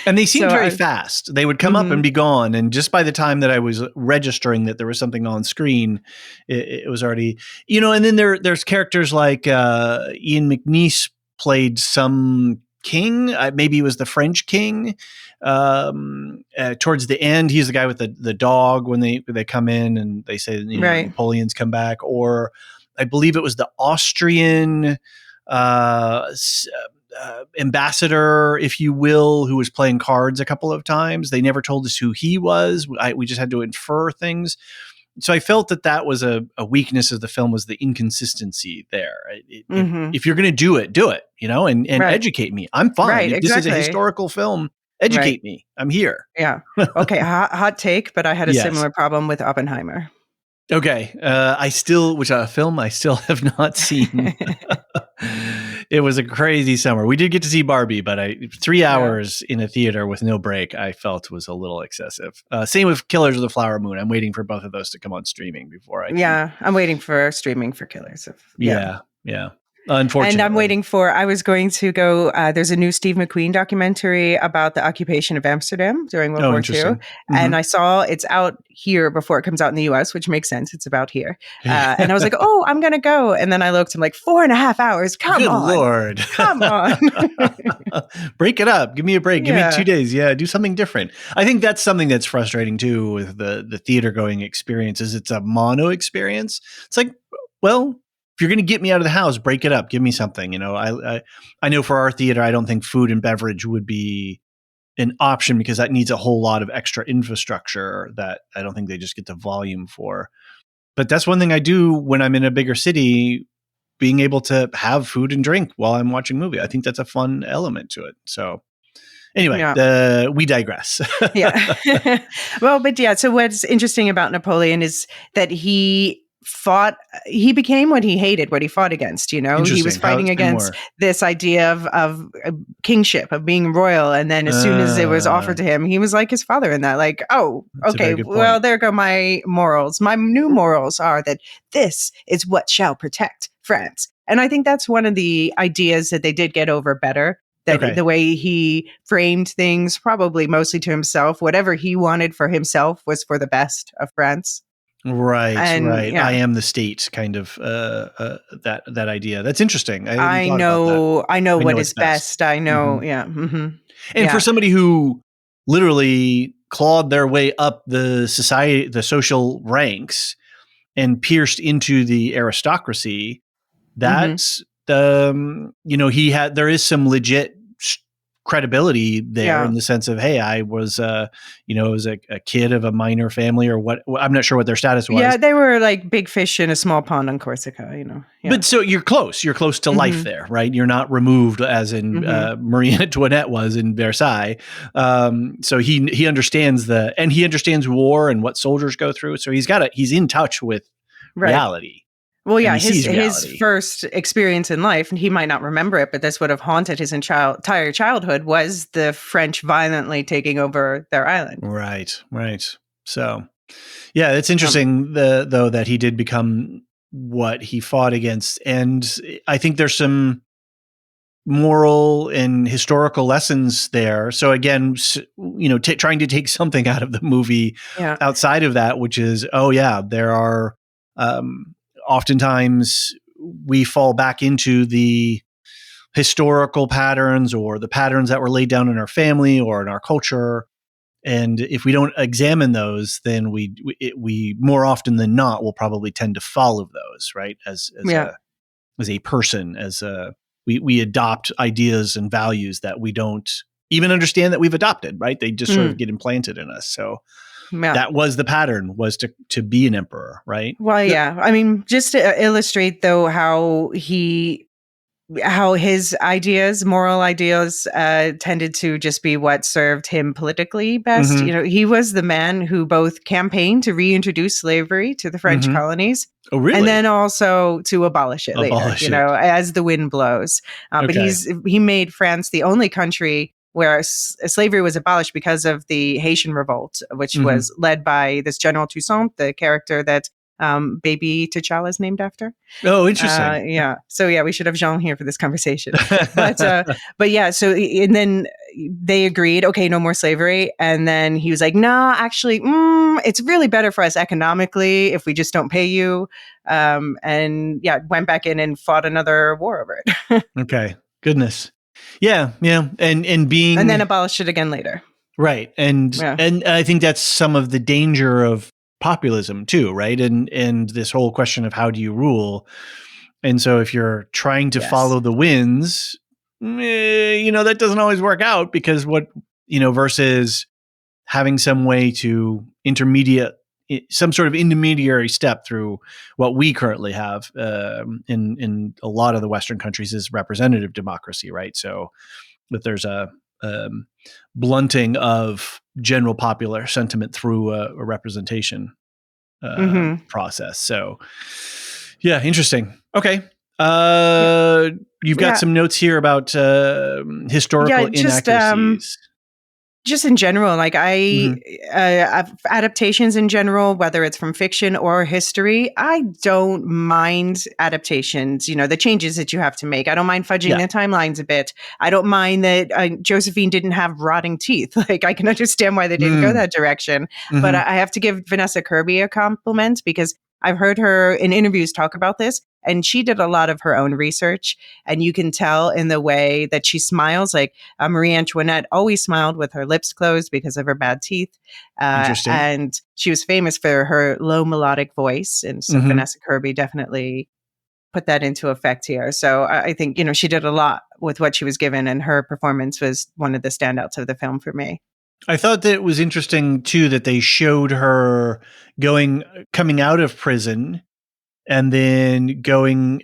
S1: and they seemed very fast. They would come up and be gone. And just by the time that I was registering that there was something on screen, it was already, and then there's characters like Ian McNeice played some king. Maybe he was the French king. Towards the end, he's the guy with the dog when they come in and they say, Napoleon's come back. Or I believe it was the Austrian ambassador, if you will, who was playing cards a couple of times. They never told us who he was. We just had to infer things. So I felt that was a weakness of the film, was the inconsistency there. If you're going to do it, and
S2: Right.
S1: educate me. I'm fine.
S2: Right,
S1: If this is a
S2: exactly.
S1: historical film, educate me. I'm here.
S2: Yeah. Okay. Hot take, but I had a
S1: Yes.
S2: similar problem with Oppenheimer.
S1: Okay. Which a film I still have not seen. It was a crazy summer. We did get to see Barbie, but 3 hours in a theater with no break, I felt was a little excessive. Same with Killers of the Flower Moon. I'm waiting for both of those to come on streaming before I can.
S2: I'm waiting for streaming for Killers of.
S1: Yeah. Unfortunately.
S2: And I'm waiting I was going to go, there's a new Steve McQueen documentary about the occupation of Amsterdam during World War II. And I saw it's out here before it comes out in the US, which makes sense. It's about here. And I was like, oh, I'm going to go. And then I looked, I'm like, 4.5 hours. Come
S1: Good
S2: on.
S1: Lord.
S2: Come on.
S1: Break it up. Give me a break. Give me 2 days. Yeah. Do something different. I think that's something that's frustrating too with the theater going experience is it's a mono experience. It's like, well, if you're going to get me out of the house, break it up. Give me something. I know for our theater, I don't think food and beverage would be an option because that needs a whole lot of extra infrastructure that I don't think they just get the volume for. But that's one thing I do when I'm in a bigger city, being able to have food and drink while I'm watching a movie. I think that's a fun element to it. So anyway, we digress.
S2: Well, but so what's interesting about Napoleon is that he became what he hated, what he fought against, he was fighting against this idea of kingship, of being royal. And then as soon as it was offered to him, he was like his father in that, like, oh, okay, well, there go my morals. My new morals are that this is what shall protect France. And I think that's one of the ideas that they did get over better. That the way he framed things, probably mostly to himself, whatever he wanted for himself was for the best of France.
S1: Right. Yeah. I am the state, kind of that idea. That's interesting.
S2: I know what is best. I know. Mm-hmm.
S1: And for somebody who literally clawed their way up the social ranks and pierced into the aristocracy, that's there is some legit credibility there in the sense of, hey, I was a kid of a minor family or what. I'm not sure what their status was.
S2: Yeah, they were like big fish in a small pond on Corsica, Yeah.
S1: But so you're close to life there, right? You're not removed as in Marie Antoinette was in Versailles. So he understands he understands war and what soldiers go through. So he's in touch with reality.
S2: Well, yeah, his first experience in life, and he might not remember it, but this would have haunted his entire childhood, was the French violently taking over their island.
S1: Right. So, yeah, it's interesting, though, that he did become what he fought against. And I think there's some moral and historical lessons there. So again, trying to take something out of the movie outside of that, which is, there are... oftentimes we fall back into the historical patterns or the patterns that were laid down in our family or in our culture. And if we don't examine those, then we more often than not will probably tend to follow those, right? As a person, we adopt ideas and values that we don't even understand that we've adopted, right? They just sort of get implanted in us. So that was the pattern, was to be an emperor, right?
S2: Well, yeah. I mean, just to illustrate, though, how his moral ideas, tended to just be what served him politically best.
S1: Mm-hmm.
S2: He was the man who both campaigned to reintroduce slavery to the French colonies.
S1: Oh, really?
S2: And then also to abolish it later, as the wind blows. But he made France the only country where slavery was abolished because of the Haitian Revolt, which was led by this General Toussaint, the character that baby T'Challa is named after.
S1: Oh, interesting.
S2: So we should have Jean here for this conversation. But yeah, so and then they agreed, okay, no more slavery. And then he was like, no, actually, it's really better for us economically if we just don't pay you. And went back in and fought another war over it.
S1: Okay. Goodness. Yeah. And being...
S2: And then abolished it again later.
S1: Right. And I think that's some of the danger of populism too, right? And this whole question of how do you rule? And so if you're trying to follow the winds, that doesn't always work out because versus having some way to some sort of intermediary step through what we currently have in a lot of the Western countries is representative democracy, right? So that there's a blunting of general popular sentiment through a representation process. So, yeah, interesting. Okay. You've got some notes here about historical inaccuracies.
S2: Just in general, like adaptations in general, whether it's from fiction or history, I don't mind adaptations, the changes that you have to make. I don't mind fudging the timelines a bit. I don't mind that Josephine didn't have rotting teeth. Like, I can understand why they didn't go that direction. But I have to give Vanessa Kirby a compliment because I've heard her in interviews talk about this, and she did a lot of her own research. And you can tell in the way that she smiles, like Marie Antoinette always smiled with her lips closed because of her bad teeth.
S1: Interesting.
S2: And she was famous for her low melodic voice. And so Vanessa Kirby definitely put that into effect here. So I think, she did a lot with what she was given, and her performance was one of the standouts of the film for me.
S1: I thought that it was interesting too that they showed her coming out of prison and then going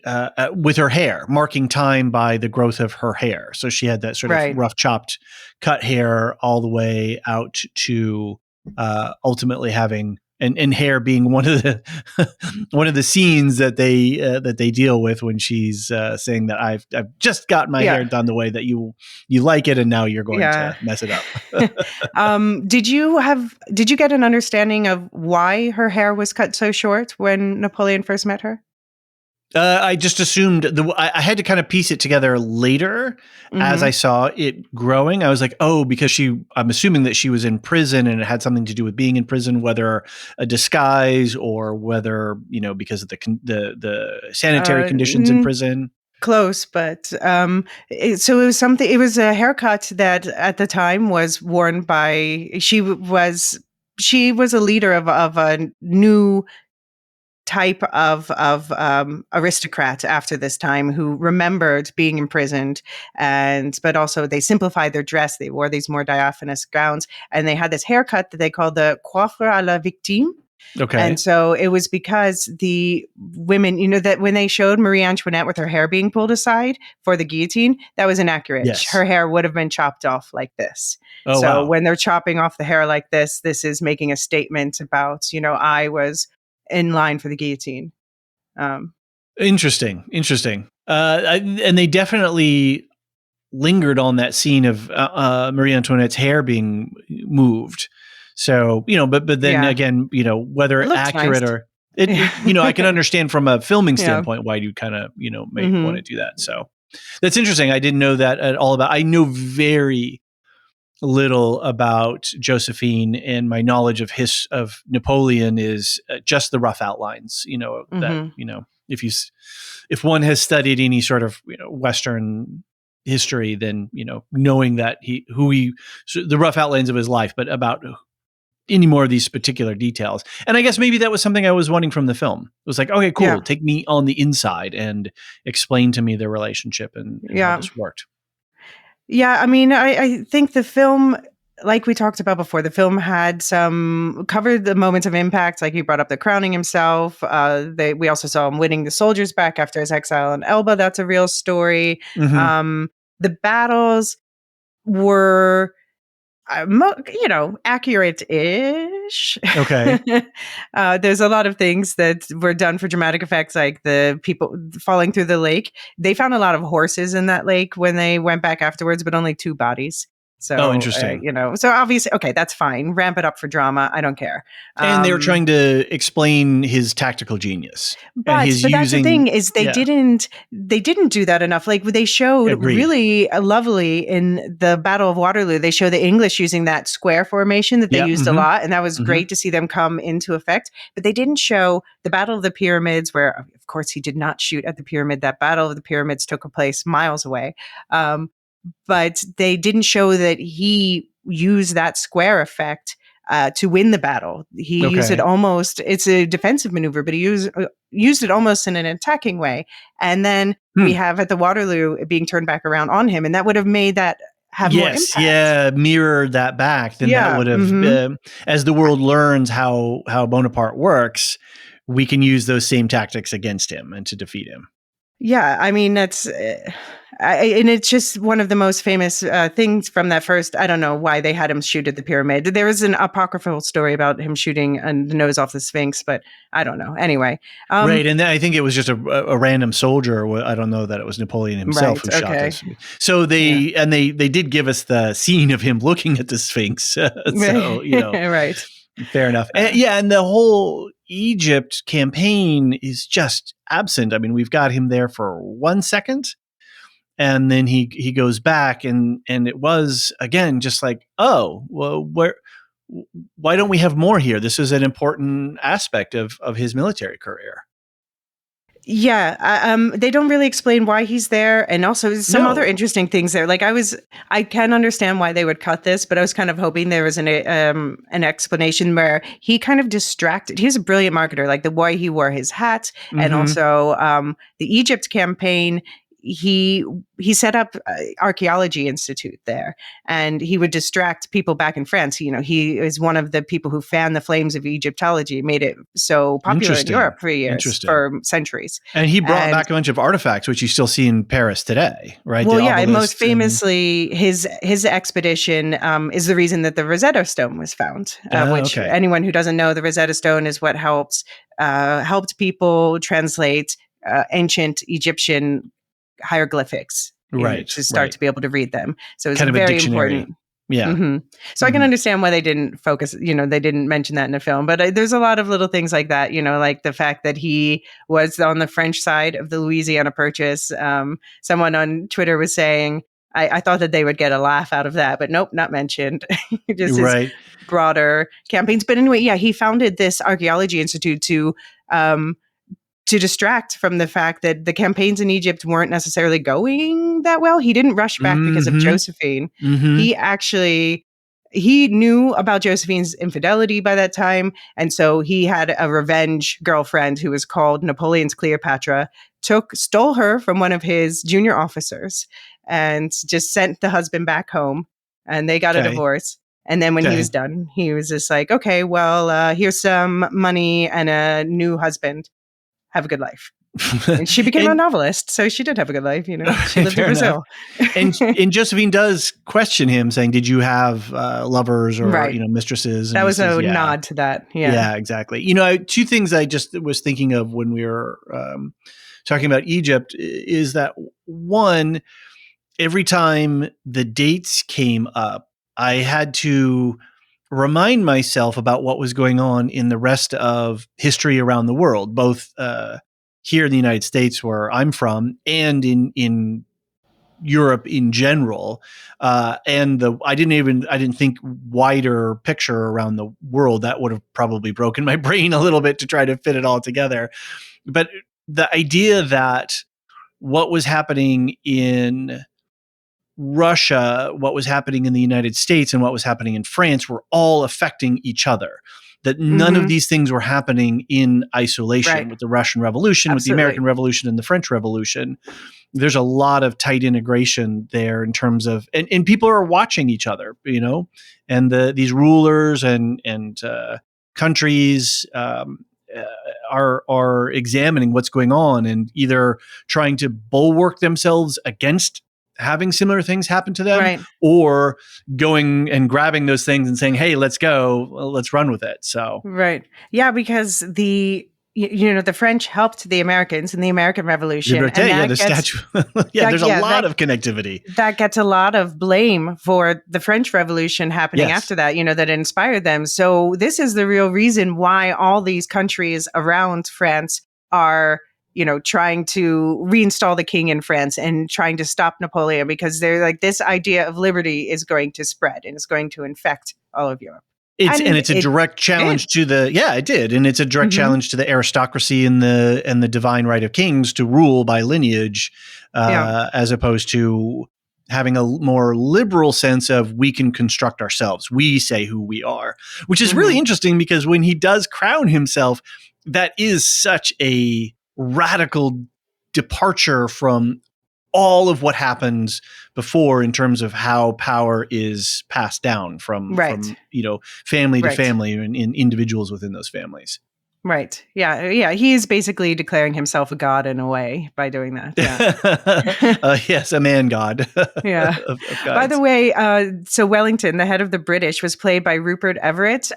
S1: with her hair, marking time by the growth of her hair. So she had that sort of rough chopped cut hair all the way out to ultimately having and hair being one of the scenes that they deal with when she's saying that I've just got my hair done the way that you like it, and now you're going to mess it up.
S2: Did you get an understanding of why her hair was cut so short when Napoleon first met her?
S1: I just assumed I had to kind of piece it together later as I saw it growing. I was like, oh, because I'm assuming that she was in prison and it had something to do with being in prison, whether a disguise or whether, because of the sanitary conditions in prison.
S2: Close, but so it was something. It was a haircut that at the time was worn by. She was a leader of a new type of aristocrat after this time who remembered being imprisoned, but also they simplified their dress. They wore these more diaphanous gowns, and they had this haircut that they called the coiffure à la victime.
S1: Okay.
S2: And so it was because the women, that when they showed Marie Antoinette with her hair being pulled aside for the guillotine, that was inaccurate.
S1: Yes.
S2: Her hair would have been chopped off like this.
S1: Oh,
S2: so
S1: wow.
S2: When they're chopping off the hair like this is making a statement about, I was in line for the guillotine.
S1: Interesting. And they definitely lingered on that scene of Marie Antoinette's hair being moved. So, but then again, whether accurate
S2: nice.
S1: or I can understand from a filming standpoint why you kind of, may want to do that. So that's interesting. I didn't know that at all I know very little about Josephine, and my knowledge of Napoleon is just the rough outlines, that, if one has studied any sort of, Western history, then, knowing that the rough outlines of his life, but about any more of these particular details. And I guess maybe that was something I was wanting from the film. It was like, okay, cool. Yeah. Take me on the inside and explain to me their relationship and how this worked.
S2: Yeah, I mean, I think the film, like we talked about before, the film had covered the moments of impact, like you brought up the crowning himself. We also saw him winning the soldiers back after his exile in Elba. That's a real story. The battles were, accurate-ish.
S1: Okay.
S2: There's a lot of things that were done for dramatic effects, like the people falling through the lake. They found a lot of horses in that lake when they went back afterwards, but only 2 bodies. So,
S1: interesting.
S2: So obviously, okay, that's fine. Ramp it up for drama. I don't care.
S1: And they were trying to explain his tactical genius.
S2: But that's the thing is they didn't do that enough. Like they showed really lovely in the Battle of Waterloo. They show the English using that square formation that they used a lot. And that was great to see them come into effect. But they didn't show the Battle of the Pyramids, where of course he did not shoot at the pyramid. That Battle of the Pyramids took place miles away. But they didn't show that he used that square effect to win the battle. He used it almost, it's a defensive maneuver, but he used it almost in an attacking way. And then we have at the Waterloo it being turned back around on him. And that would have made that have more impact.
S1: Yeah, mirrored that back. Then that would have, as the world learns how Bonaparte works, we can use those same tactics against him and to defeat him.
S2: Yeah, I mean, that's, and it's just one of the most famous things from that first, I don't know why they had him shoot at the pyramid. There was an apocryphal story about him shooting the nose off the Sphinx, but I don't know. Anyway.
S1: Right, and I think it was just a random soldier. I don't know that it was Napoleon himself who shot this. So they did give us the scene of him looking at the Sphinx. So,
S2: right.
S1: Fair enough. And the whole Egypt campaign is just absent. I mean, we've got him there for 1 second, and then he goes back, and it was again just like, oh, well, why don't we have more here? This is an important aspect of his military career.
S2: Yeah, they don't really explain why he's there, and also some other interesting things there. Like I can understand why they would cut this, but I was kind of hoping there was an explanation where he kind of distracted. He was a brilliant marketer, like the way he wore his hat, and also the Egypt campaign. He set up archaeology institute there, and he would distract people back in France. He is one of the people who fanned the flames of Egyptology, made it so popular in Europe for years, for centuries.
S1: And he brought back a bunch of artifacts, which you still see in Paris today, right?
S2: Well, and most famously, his expedition is the reason that the Rosetta Stone was found. Which anyone who doesn't know, the Rosetta Stone is what helped people translate ancient Egyptian hieroglyphics, to start to be able to read them. So it's kind of very important.
S1: Yeah.
S2: So I can understand why they didn't focus, they didn't mention that in the film, but there's a lot of little things like that, like the fact that he was on the French side of the Louisiana Purchase. Someone on Twitter was saying, I thought that they would get a laugh out of that, but nope, not mentioned. Just his broader campaigns. But anyway, he founded this archaeology institute to distract from the fact that the campaigns in Egypt weren't necessarily going that well. He didn't rush back because of Josephine. He knew about Josephine's infidelity by that time. And so he had a revenge girlfriend who was called Napoleon's Cleopatra, stole her from one of his junior officers and just sent the husband back home. And they got a divorce. And then when he was done, he was just like, okay, well, here's some money and a new husband. Have a good life. And she became a novelist, so she did have a good life. She lived in Brazil.
S1: and Josephine does question him, saying, "Did you have lovers or mistresses?"
S2: That was a nod to that.
S1: Yeah, exactly. Two things I just was thinking of when we were talking about Egypt is that one, every time the dates came up, I had to remind myself about what was going on in the rest of history around the world, both here in the United States, where I'm from, and in Europe in general. I didn't think wider picture around the world. That would have probably broken my brain a little bit to try to fit it all together. But the idea that what was happening in Russia, what was happening in the United States, and what was happening in France were all affecting each other. That none of these things were happening in isolation. With the Russian Revolution, with the American Revolution, and the French Revolution. There's a lot of tight integration there in terms of, and people are watching each other, and these rulers and countries are examining what's going on and either trying to bulwark themselves against having similar things happen to them, or going and grabbing those things and saying, "Hey, let's go, let's run with it." So,
S2: because the French helped the Americans in the American Revolution.
S1: The statue. There's a lot of connectivity.
S2: That gets a lot of blame for the French Revolution happening after that, that inspired them. So this is the real reason why all these countries around France are trying to reinstall the king in France and trying to stop Napoleon, because they're like, this idea of liberty is going to spread and it's going to infect all of Europe.
S1: It's a direct challenge to the and it's a direct challenge to the aristocracy and the divine right of kings to rule by lineage, as opposed to having a more liberal sense of we can construct ourselves. We say who we are, which is really interesting because when he does crown himself, that is such a radical departure from all of what happens before in terms of how power is passed down from family to family and in individuals within those families.
S2: Right. Yeah. Yeah. He's basically declaring himself a god in a way by doing that. Yeah.
S1: Yes, a man god.
S2: Yeah.
S1: of
S2: By the way, so Wellington, the head of the British, was played by Rupert Everett.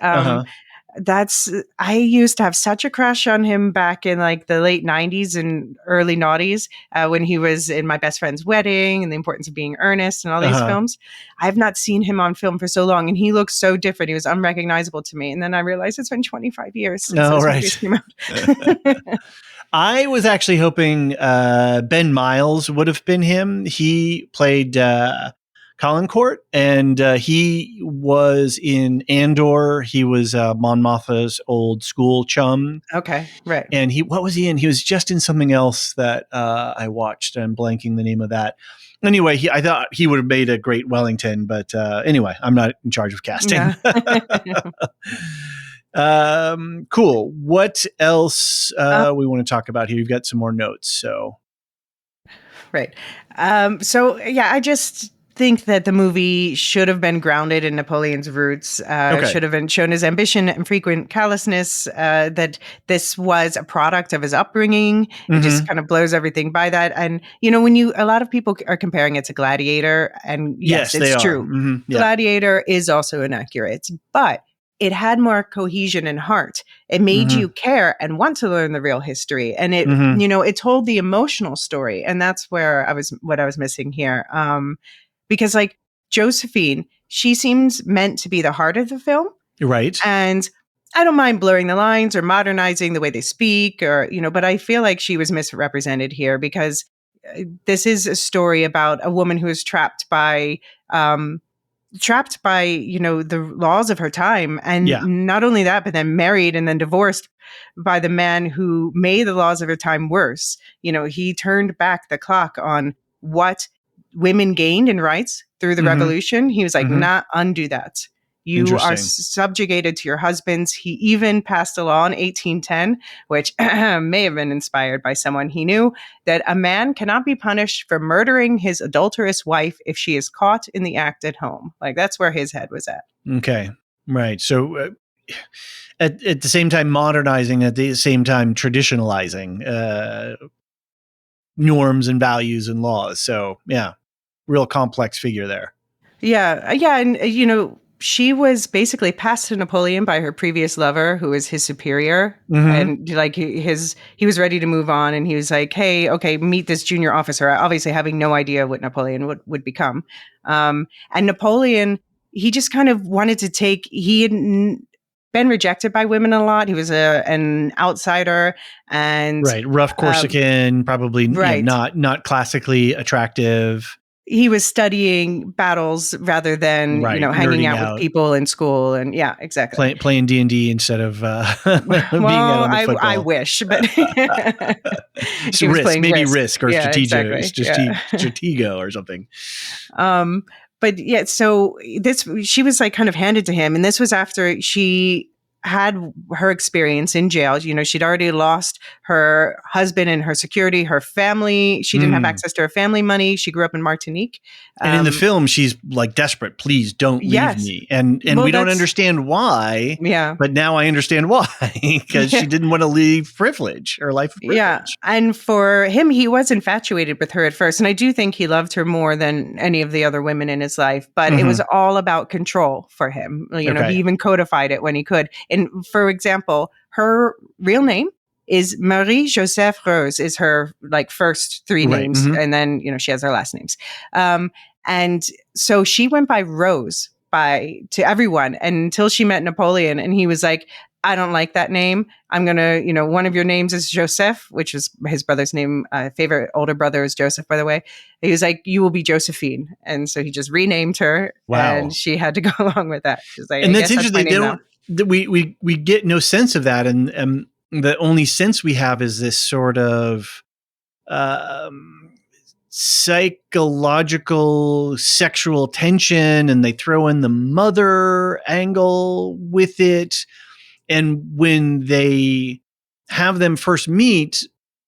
S2: I used to have such a crush on him back in like the late 90s and early noughties when he was in My Best Friend's Wedding and The Importance of Being Earnest and all these films. I've not seen him on film for so long and he looks so different. He was unrecognizable to me. And then I realized it's been 25 years since those movies came out.
S1: I was actually hoping Ben Miles would have been him. He played Caulaincourt, and he was in Andor. He was Mon Mothma's old school chum.
S2: Okay, right.
S1: And what was he in? He was just in something else that I watched. I'm blanking the name of that. Anyway, I thought he would have made a great Wellington, but anyway, I'm not in charge of casting. Yeah. Cool. What else we want to talk about here? You've got some more notes, so.
S2: Right. I just think that the movie should have been grounded in Napoleon's roots, should have been shown his ambition and frequent callousness, that this was a product of his upbringing. It just kind of blows everything by that. And, a lot of people are comparing it to Gladiator, and yes it's true. Yeah. Gladiator is also inaccurate, but it had more cohesion and heart. It made you care and want to learn the real history. And it, it told the emotional story. And that's what I was missing here. Because like Josephine, she seems meant to be the heart of the film.
S1: Right.
S2: And I don't mind blurring the lines or modernizing the way they speak but I feel like she was misrepresented here because this is a story about a woman who is trapped by the laws of her time. And not only that, but then married and then divorced by the man who made the laws of her time worse. He turned back the clock on what women gained in rights through the revolution. He was like, nah, undo that. You are subjugated to your husbands. He even passed a law in 1810, which may have been inspired by someone he knew, that a man cannot be punished for murdering his adulterous wife if she is caught in the act at home. Like, that's where his head was at.
S1: Okay. Right. So at the same time modernizing, at the same time traditionalizing norms and values and laws. So, yeah, real complex figure there.
S2: Yeah. Yeah. And, she was basically passed to Napoleon by her previous lover, who was his superior. And like he was ready to move on. And he was like, hey, okay, meet this junior officer, obviously having no idea what Napoleon would become. And Napoleon, he just kind of wanted to he had been rejected by women a lot. He was an outsider and
S1: rough Corsican, probably not classically attractive.
S2: He was studying battles rather than, hanging out with people in school. And yeah, exactly.
S1: Playing D&D instead of being out on the football.
S2: I wish, but
S1: Risk or Stratego or something.
S2: But yeah, so she was like kind of handed to him. And this was after she had her experience in jail. She'd already lost her husband and her security, her family. She didn't have access to her family money. She grew up in Martinique.
S1: And in the film, she's like desperate. Please don't leave me. And we don't understand why.
S2: Yeah.
S1: But now I understand why, because she didn't want to leave privilege or life of privilege.
S2: Yeah. And for him, he was infatuated with her at first. And I do think he loved her more than any of the other women in his life. But it was all about control for him. He even codified it when he could. And for example, her real name is Marie Joseph Rose, is her like first three names. And then, she has her last names. And so she went by Rose to everyone until she met Napoleon. And he was like, I don't like that name. I'm going to, one of your names is Joseph, which is his brother's name. Favorite older brother is Joseph, by the way. He was like, you will be Josephine. And so he just renamed her. Wow. And she had to go along with that. She's like,
S1: and that's interesting. We get no sense of that. And the only sense we have is this sort of psychological sexual tension, and they throw in the mother angle with it. And when they have them first meet,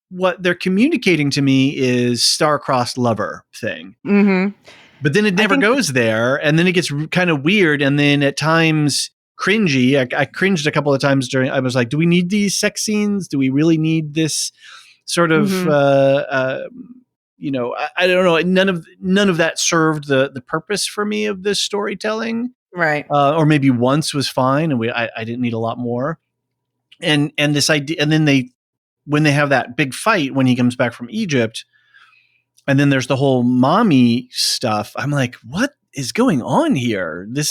S1: what they're communicating to me is star-crossed lover thing.
S2: Mm-hmm.
S1: But then it never goes there. And then it gets kind of weird. And then at times cringy. I cringed a couple of times I was like, do we need these sex scenes? Do we really need this sort of, I don't know. None of that served the purpose for me of this storytelling.
S2: Right.
S1: Or maybe once was fine. And I didn't need a lot more. And this idea, and then when they have that big fight, when he comes back from Egypt, and then there's the whole mommy stuff. I'm like, what is going on here? Is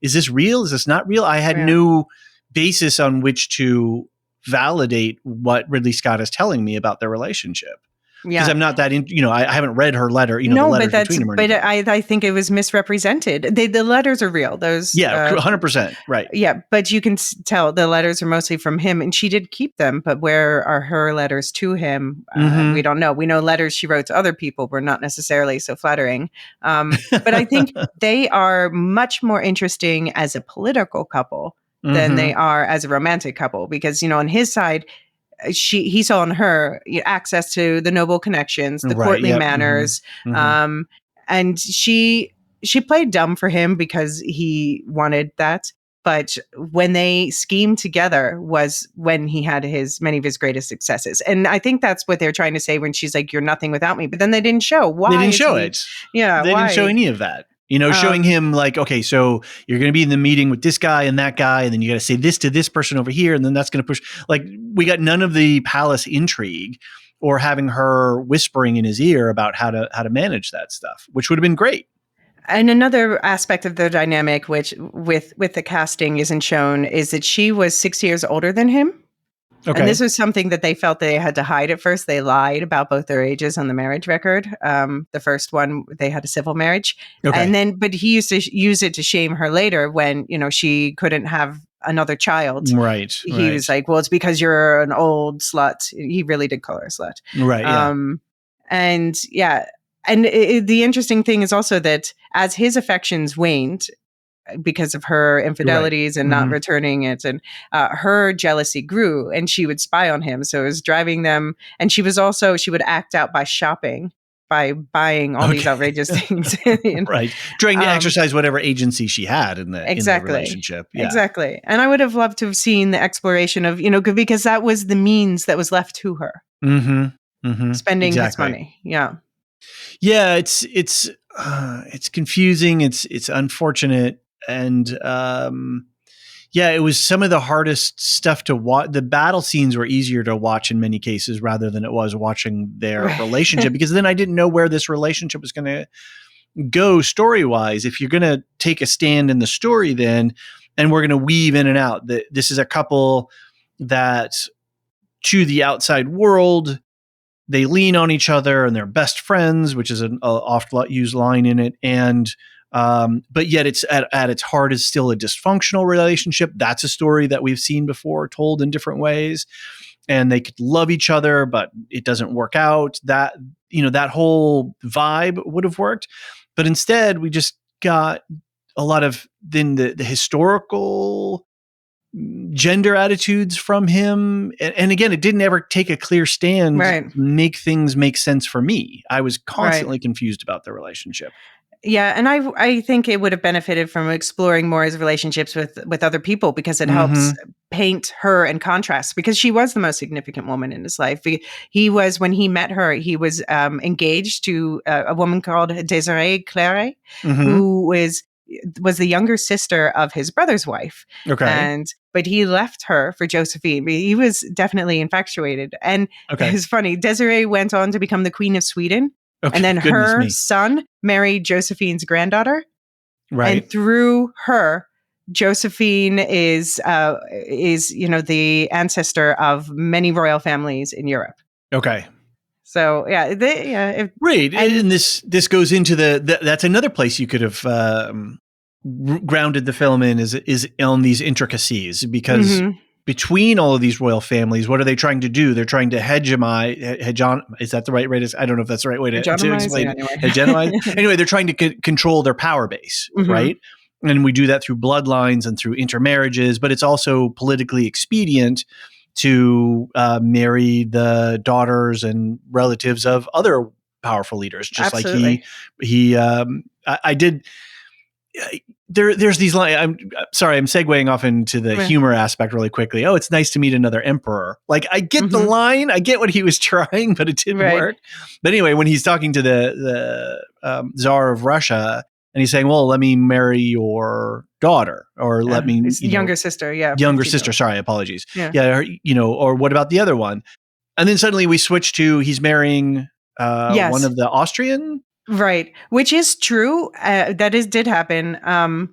S1: this real? Is this not real? I had no basis on which to validate what Ridley Scott is telling me about their relationship. Because I'm not that I haven't read her letter, the letters between them.
S2: But I think it was misrepresented. The letters are real. Those
S1: 100%. Right.
S2: Yeah. But you can tell the letters are mostly from him, and she did keep them. But where are her letters to him? We don't know. We know letters she wrote to other people were not necessarily so flattering. But I think they are much more interesting as a political couple than they are as a romantic couple, because, on his side, he saw in her access to the noble connections, the courtly manners. And she played dumb for him because he wanted that. But when they schemed together was when he had many of his greatest successes. And I think that's what they're trying to say when she's like, you're nothing without me. But then they didn't show why.
S1: They didn't show it.
S2: Yeah.
S1: They didn't show any of that. Showing him like, okay, so you're going to be in the meeting with this guy and that guy, and then you got to say this to this person over here, and then that's going to push. Like, we got none of the palace intrigue or having her whispering in his ear about how to manage that stuff, which would have been great.
S2: And another aspect of the dynamic, which with the casting isn't shown, is that she was 6 years older than him. Okay. And this was something that they felt they had to hide at first. They lied about both their ages on the marriage record. The first one, they had a civil marriage. Okay. But he used to use it to shame her later when, she couldn't have another child.
S1: Right.
S2: He was like, well, it's because you're an old slut. He really did call her a slut.
S1: Right. Yeah.
S2: And the interesting thing is also that as his affections waned, because of her infidelities and not returning it, and her jealousy grew, and she would spy on him. So it was driving them. And she would act out by shopping, by buying all these outrageous things.
S1: Right. Trying to exercise whatever agency she had in the relationship. Yeah.
S2: Exactly. And I would have loved to have seen the exploration of, because that was the means that was left to her. Spending his money. Yeah.
S1: Yeah. It's confusing. It's unfortunate. And it was some of the hardest stuff to watch. The battle scenes were easier to watch in many cases rather than it was watching their relationship, because then I didn't know where this relationship was going to go story-wise. If you're going to take a stand in the story then, and we're going to weave in and out, that this is a couple that to the outside world, they lean on each other and they're best friends, which is an oft used line in it. And but yet it's at its heart is still a dysfunctional relationship. That's a story that we've seen before, told in different ways. And they could love each other, but it doesn't work out. That whole vibe would have worked. But instead, we just got a lot of then the historical gender attitudes from him. And again, it didn't ever take a clear stand to make things make sense for me. I was constantly confused about the relationship.
S2: Yeah, and I think it would have benefited from exploring more his relationships with other people, because it helps paint her in contrast, because she was the most significant woman in his life. He was, when he met her, he was engaged to a woman called Désirée Clary, who was the younger sister of his brother's wife. Okay. But he left her for Josephine. He was definitely infatuated. And it was funny, Désirée went on to become the Queen of Sweden. Okay, and then her son married Josephine's granddaughter. Right. And through her, Josephine is the ancestor of many royal families in Europe. Okay. So
S1: right. And this goes into that's another place you could have grounded the film in is on these intricacies, because between all of these royal families. What are they trying to do? They're trying to is that the right way to, I don't know if that's the right way to explain it.
S2: Anyway.
S1: Hegemonize. Anyway, they're trying to control their power base, right? And we do that through bloodlines and through intermarriages, but it's also politically expedient to marry the daughters and relatives of other powerful leaders, just
S2: Absolutely.
S1: There's these lines. I'm sorry, I'm segueing off into the humor aspect really quickly. Oh, it's nice to meet another emperor. Like, I get the line, I get what he was trying, but it didn't work. But anyway, when he's talking to the Tsar of Russia, and he's saying, well, let me marry your daughter, or let me,
S2: younger sister. Yeah.
S1: Younger sister. Sorry. Apologies.
S2: Yeah.
S1: Or what about the other one? And then suddenly we switch to, he's marrying one of the Austrian.
S2: Right. Which is true. Did happen.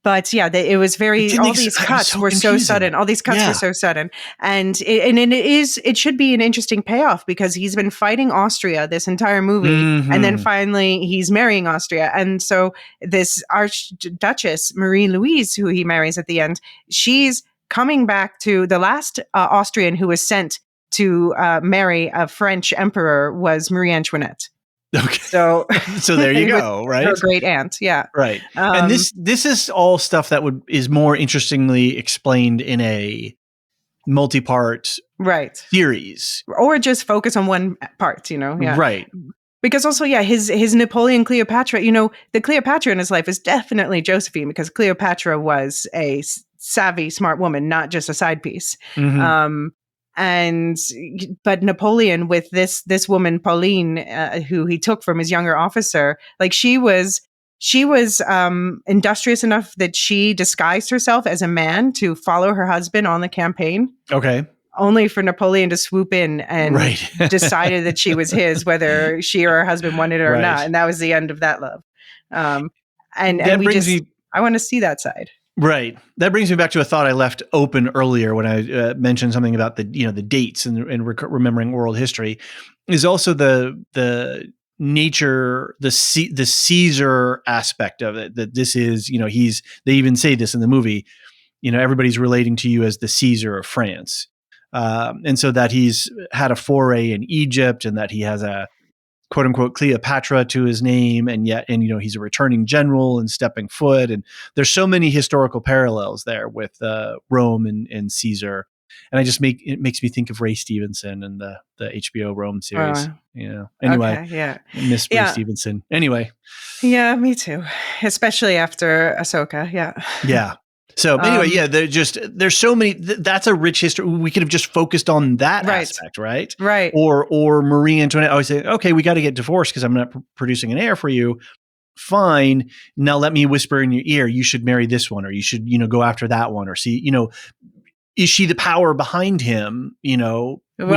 S2: But yeah, it was all these cuts were so sudden. All these cuts were so sudden. And it should be an interesting payoff, because he's been fighting Austria this entire movie. And then finally he's marrying Austria. And so this Archduchess Marie Louise, who he marries at the end, she's coming back to the last Austrian who was sent to marry a French emperor was Marie Antoinette.
S1: Okay.
S2: So
S1: there you go, right?
S2: Her great aunt, yeah.
S1: Right. And this is all stuff that is more interestingly explained in a multi-part series.
S2: Or just focus on one part, yeah.
S1: Right.
S2: Because also, his Napoleon Cleopatra, the Cleopatra in his life is definitely Josephine, because Cleopatra was a savvy, smart woman, not just a side piece. But Napoleon, with this woman Pauline, who he took from his younger officer, like she was industrious enough that she disguised herself as a man to follow her husband on the campaign.
S1: Okay.
S2: Only for Napoleon to swoop in and decided that she was his, whether she or her husband wanted it or not, and that was the end of that love. I want to see that side.
S1: Right. That brings me back to a thought I left open earlier when I mentioned something about the dates and remembering world history, is also the nature, the Caesar aspect of it. That this is, they even say this in the movie, everybody's relating to you as the Caesar of France. And so that he's had a foray in Egypt, and that he has a quote unquote Cleopatra to his name, and he's a returning general and stepping foot. And there's so many historical parallels there with Rome and Caesar. And it makes me think of Ray Stevenson and the HBO Rome series. Anyway,
S2: okay,
S1: Miss Ray Stevenson. Anyway.
S2: Yeah, me too. Especially after Ahsoka. Yeah.
S1: Yeah. So anyway, there's so many, that's a rich history. We could have just focused on that aspect, right?
S2: Right.
S1: Or Marie Antoinette always say, okay, we got to get divorced because I'm not producing an heir for you. Fine. Now let me whisper in your ear, you should marry this one, or you should, go after that one, or see, is she the power behind him? We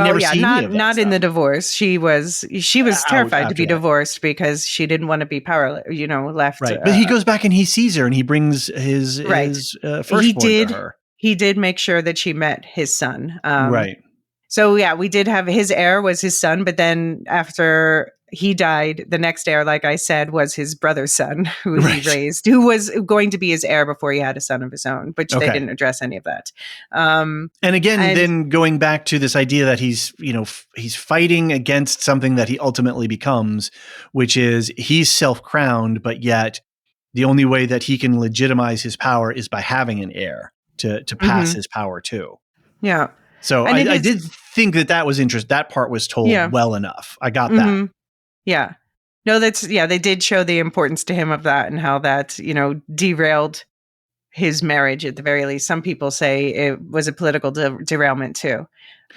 S1: never see any of that
S2: not in the divorce. She was terrified to be
S1: that.
S2: Divorced because she didn't want to be powerless, left.
S1: Right. But he goes back and he sees her and he brings his firstborn to her.
S2: He did make sure that she met his son.
S1: Right.
S2: So we did have his heir was his son, but then after he died, the next heir, like I said, was his brother's son, who he raised, who was going to be his heir before he had a son of his own, but they didn't address any of that.
S1: And again, then going back to this idea that he's fighting against something that he ultimately becomes, which is he's self-crowned, but yet the only way that he can legitimize his power is by having an heir to pass his power to.
S2: Yeah.
S1: So I did think that was interesting. That part was told well enough. I got that.
S2: Yeah. No, they did show the importance to him of that and how that, derailed his marriage at the very least. Some people say it was a political derailment too.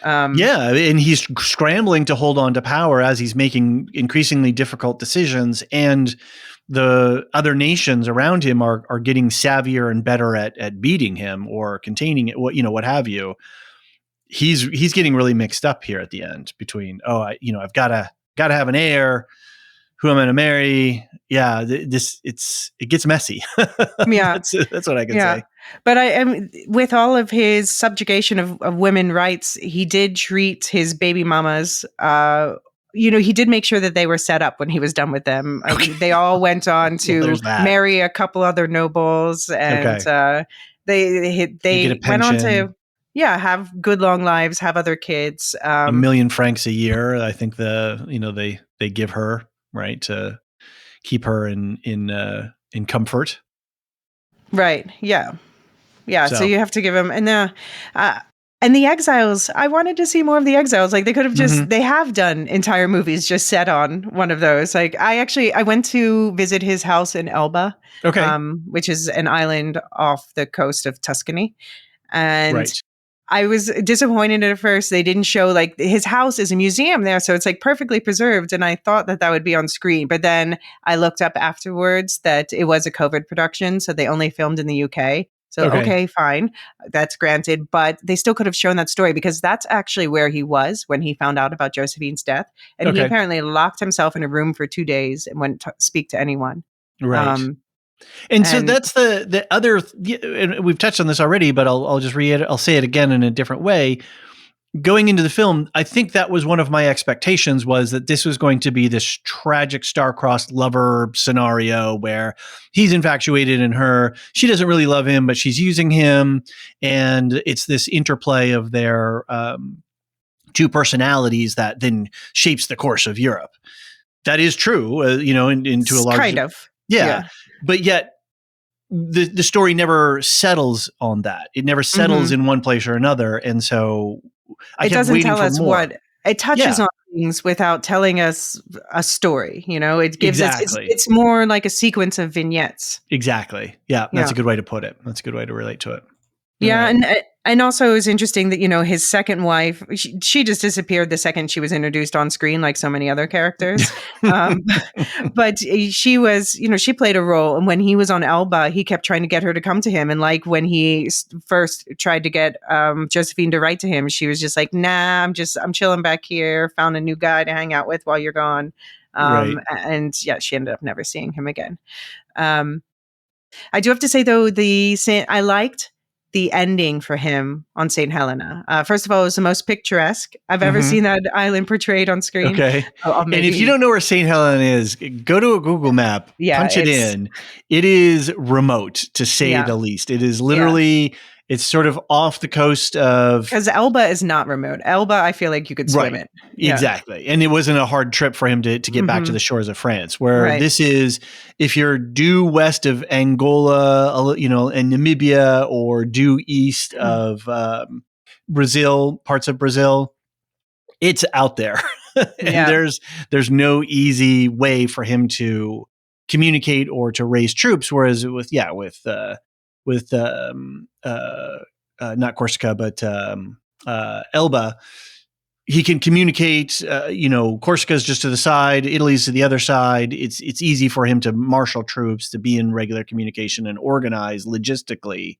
S1: And he's scrambling to hold on to power as he's making increasingly difficult decisions, and the other nations around him are getting savvier and better at beating him or containing it, what have you. He's getting really mixed up here at the end between, I've got to have an heir. Who am I going to marry? Yeah, it gets messy.
S2: Yeah,
S1: that's what I can say.
S2: But I am with all of his subjugation of women rights. He did treat his baby mamas. He did make sure that they were set up when he was done with them. They all went on to marry a couple other nobles, and They
S1: get a
S2: went on
S1: pension.
S2: to have good long lives, have other kids.
S1: $1 million francs a year. I think they give her, right, to keep her in comfort.
S2: Right. Yeah. Yeah. So
S1: So
S2: you have to give them, and the Exiles. I wanted to see more of the Exiles. Like they could have they have done entire movies just set on one of those. Like I went to visit his house in Elba,
S1: okay,
S2: which is an island off the coast of Tuscany, and
S1: right.
S2: I was disappointed at first. They didn't show, like, his house is a museum there, so it's like perfectly preserved. And I thought that would be on screen, but then I looked up afterwards that it was a COVID production, so they only filmed in the UK. So okay, fine, that's granted, but they still could have shown that story because that's actually where he was when he found out about Josephine's death, and he apparently locked himself in a room for 2 days and wouldn't speak to anyone.
S1: Right. And so that's the other, and we've touched on this already, but I'll just I'll say it again in a different way. Going into the film, I think that was one of my expectations, was that this was going to be this tragic star-crossed lover scenario where he's infatuated in her. She doesn't really love him, but she's using him. And it's this interplay of their two personalities that then shapes the course of Europe. That is true, into a large...
S2: kind of.
S1: Yeah. But yet the story never settles on that. It never settles in one place or another. And so
S2: it doesn't tell us what it touches on things without telling us a story. It gives us, it's more like a sequence of vignettes.
S1: Exactly. Yeah. That's a good way to put it. That's a good way to relate to it.
S2: Yeah. Right. And also it was interesting that, his second wife, she just disappeared the second she was introduced on screen, like so many other characters. But she was, she played a role. And when he was on Elba, he kept trying to get her to come to him. And like when he first tried to get Josephine to write to him, she was just like, nah, I'm chilling back here. Found a new guy to hang out with while you're gone. And she ended up never seeing him again. I do have to say, though, I liked the ending for him on St. Helena. First of all, it was the most picturesque I've ever seen that island portrayed on screen.
S1: Okay. And if you don't know where St. Helena is, go to a Google map, punch it in. It is remote, to say the least. It is literally... It's sort of off the coast of...
S2: Because Elba is not remote. Elba, I feel like you could swim it.
S1: Yeah. Exactly. And it wasn't a hard trip for him to get back to the shores of France, where this is, if you're due west of Angola, and Namibia, or due east of Brazil, parts of Brazil, it's out there. And there's no easy way for him to communicate or to raise troops. Whereas with not Corsica, but Elba, he can communicate. Corsica's just to the side, Italy's to the other side. It's easy for him to marshal troops, to be in regular communication and organize logistically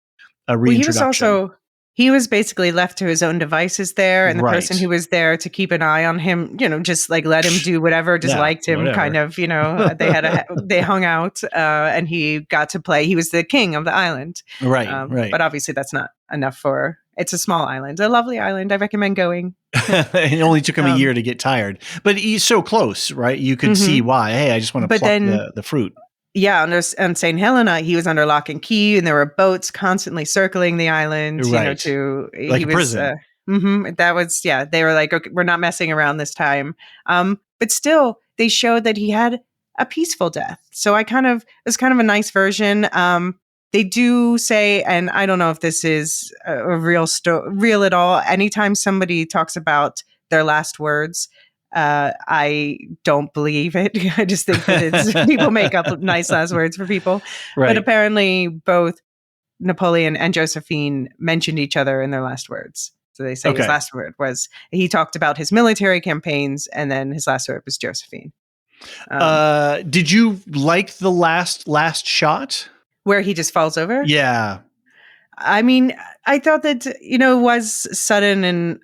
S1: a reintroduction.
S2: He was basically left to his own devices there, and the person who was there to keep an eye on him, just like let him do whatever, just liked him, kind of. They hung out, and he got to play. He was the king of the island, right. But obviously, that's not enough for. It's a small island, a lovely island. I recommend going.
S1: It only took him a year to get tired, but he's so close, right? You could see why. Hey, I just want to pluck the fruit.
S2: Yeah, on St. Helena, he was under lock and key, and there were boats constantly circling the island.
S1: Like a prison.
S2: That was They were like, okay, we're not messing around this time. But still, they showed that he had a peaceful death. So it was kind of a nice version. They do say, and I don't know if this is a real at all. Anytime somebody talks about their last words, I don't believe it. I just think that people make up nice last words for people. Right. But apparently both Napoleon and Josephine mentioned each other in their last words. So they say his last word was, he talked about his military campaigns, and then his last word was Josephine.
S1: Did you like the last shot?
S2: Where he just falls over?
S1: Yeah.
S2: I mean, I thought that, it was sudden, and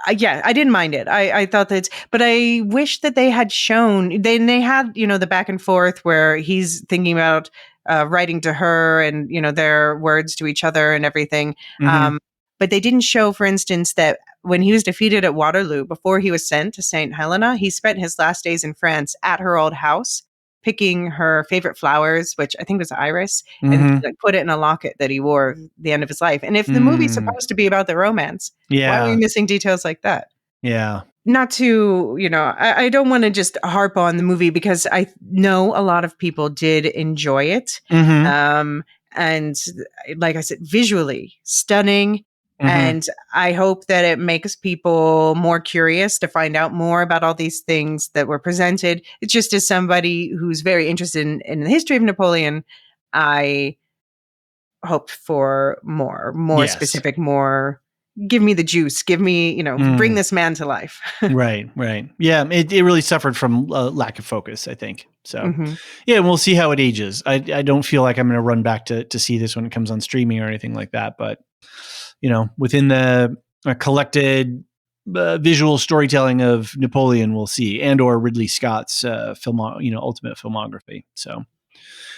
S2: I didn't mind it. I thought that, but I wish that they had shown, they had, the back and forth where he's thinking about writing to her and, their words to each other and everything. But they didn't show, for instance, that when he was defeated at Waterloo, before he was sent to St. Helena, he spent his last days in France at her old house, picking her favorite flowers, which I think was iris, and
S1: Mm-hmm.
S2: like, put it in a locket that he wore at the end of his life. And if the movie's supposed to be about the romance, why are we
S1: Yeah.
S2: missing details like that?
S1: Yeah.
S2: Not to, I don't want to just harp on the movie because I know a lot of people did enjoy it.
S1: Mm-hmm.
S2: And like I said, visually stunning.
S1: Mm-hmm.
S2: And I hope that it makes people more curious to find out more about all these things that were presented. It's just as somebody who's very interested in the history of Napoleon, I hoped for more
S1: Yes.
S2: specific, more. Give me the juice. Give me, bring this man to life.
S1: Right. Yeah, it really suffered from lack of focus, I think. So,
S2: Mm-hmm.
S1: yeah, we'll see how it ages. I don't feel like I'm going to run back to see this when it comes on streaming or anything like that. But, within the collected visual storytelling of Napoleon, we'll see, and or Ridley Scott's ultimate filmography. So,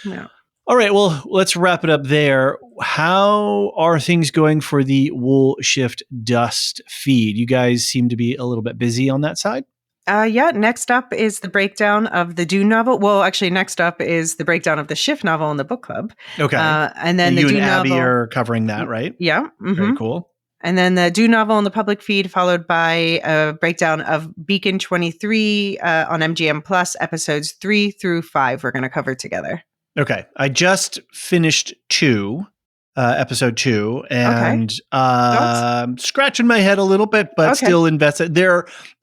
S2: Yeah.
S1: all right, well, let's wrap it up there. How are things going for the Wool Shift Dust feed? You guys seem to be a little bit busy on that side.
S2: Yeah, next up is the breakdown of the Dune novel. Well, actually, next up is the breakdown of the Shift novel in the book club.
S1: Okay.
S2: And then the
S1: you
S2: Dune
S1: and Abby
S2: novel
S1: are covering that, right?
S2: Yeah. Mm-hmm.
S1: Very cool.
S2: And then the Dune novel in the public feed, followed by a breakdown of Beacon 23 on MGM Plus, episodes 3 through 5 we're going to cover together.
S1: Okay. I just finished episode 2, and scratching my head a little bit, but still invested.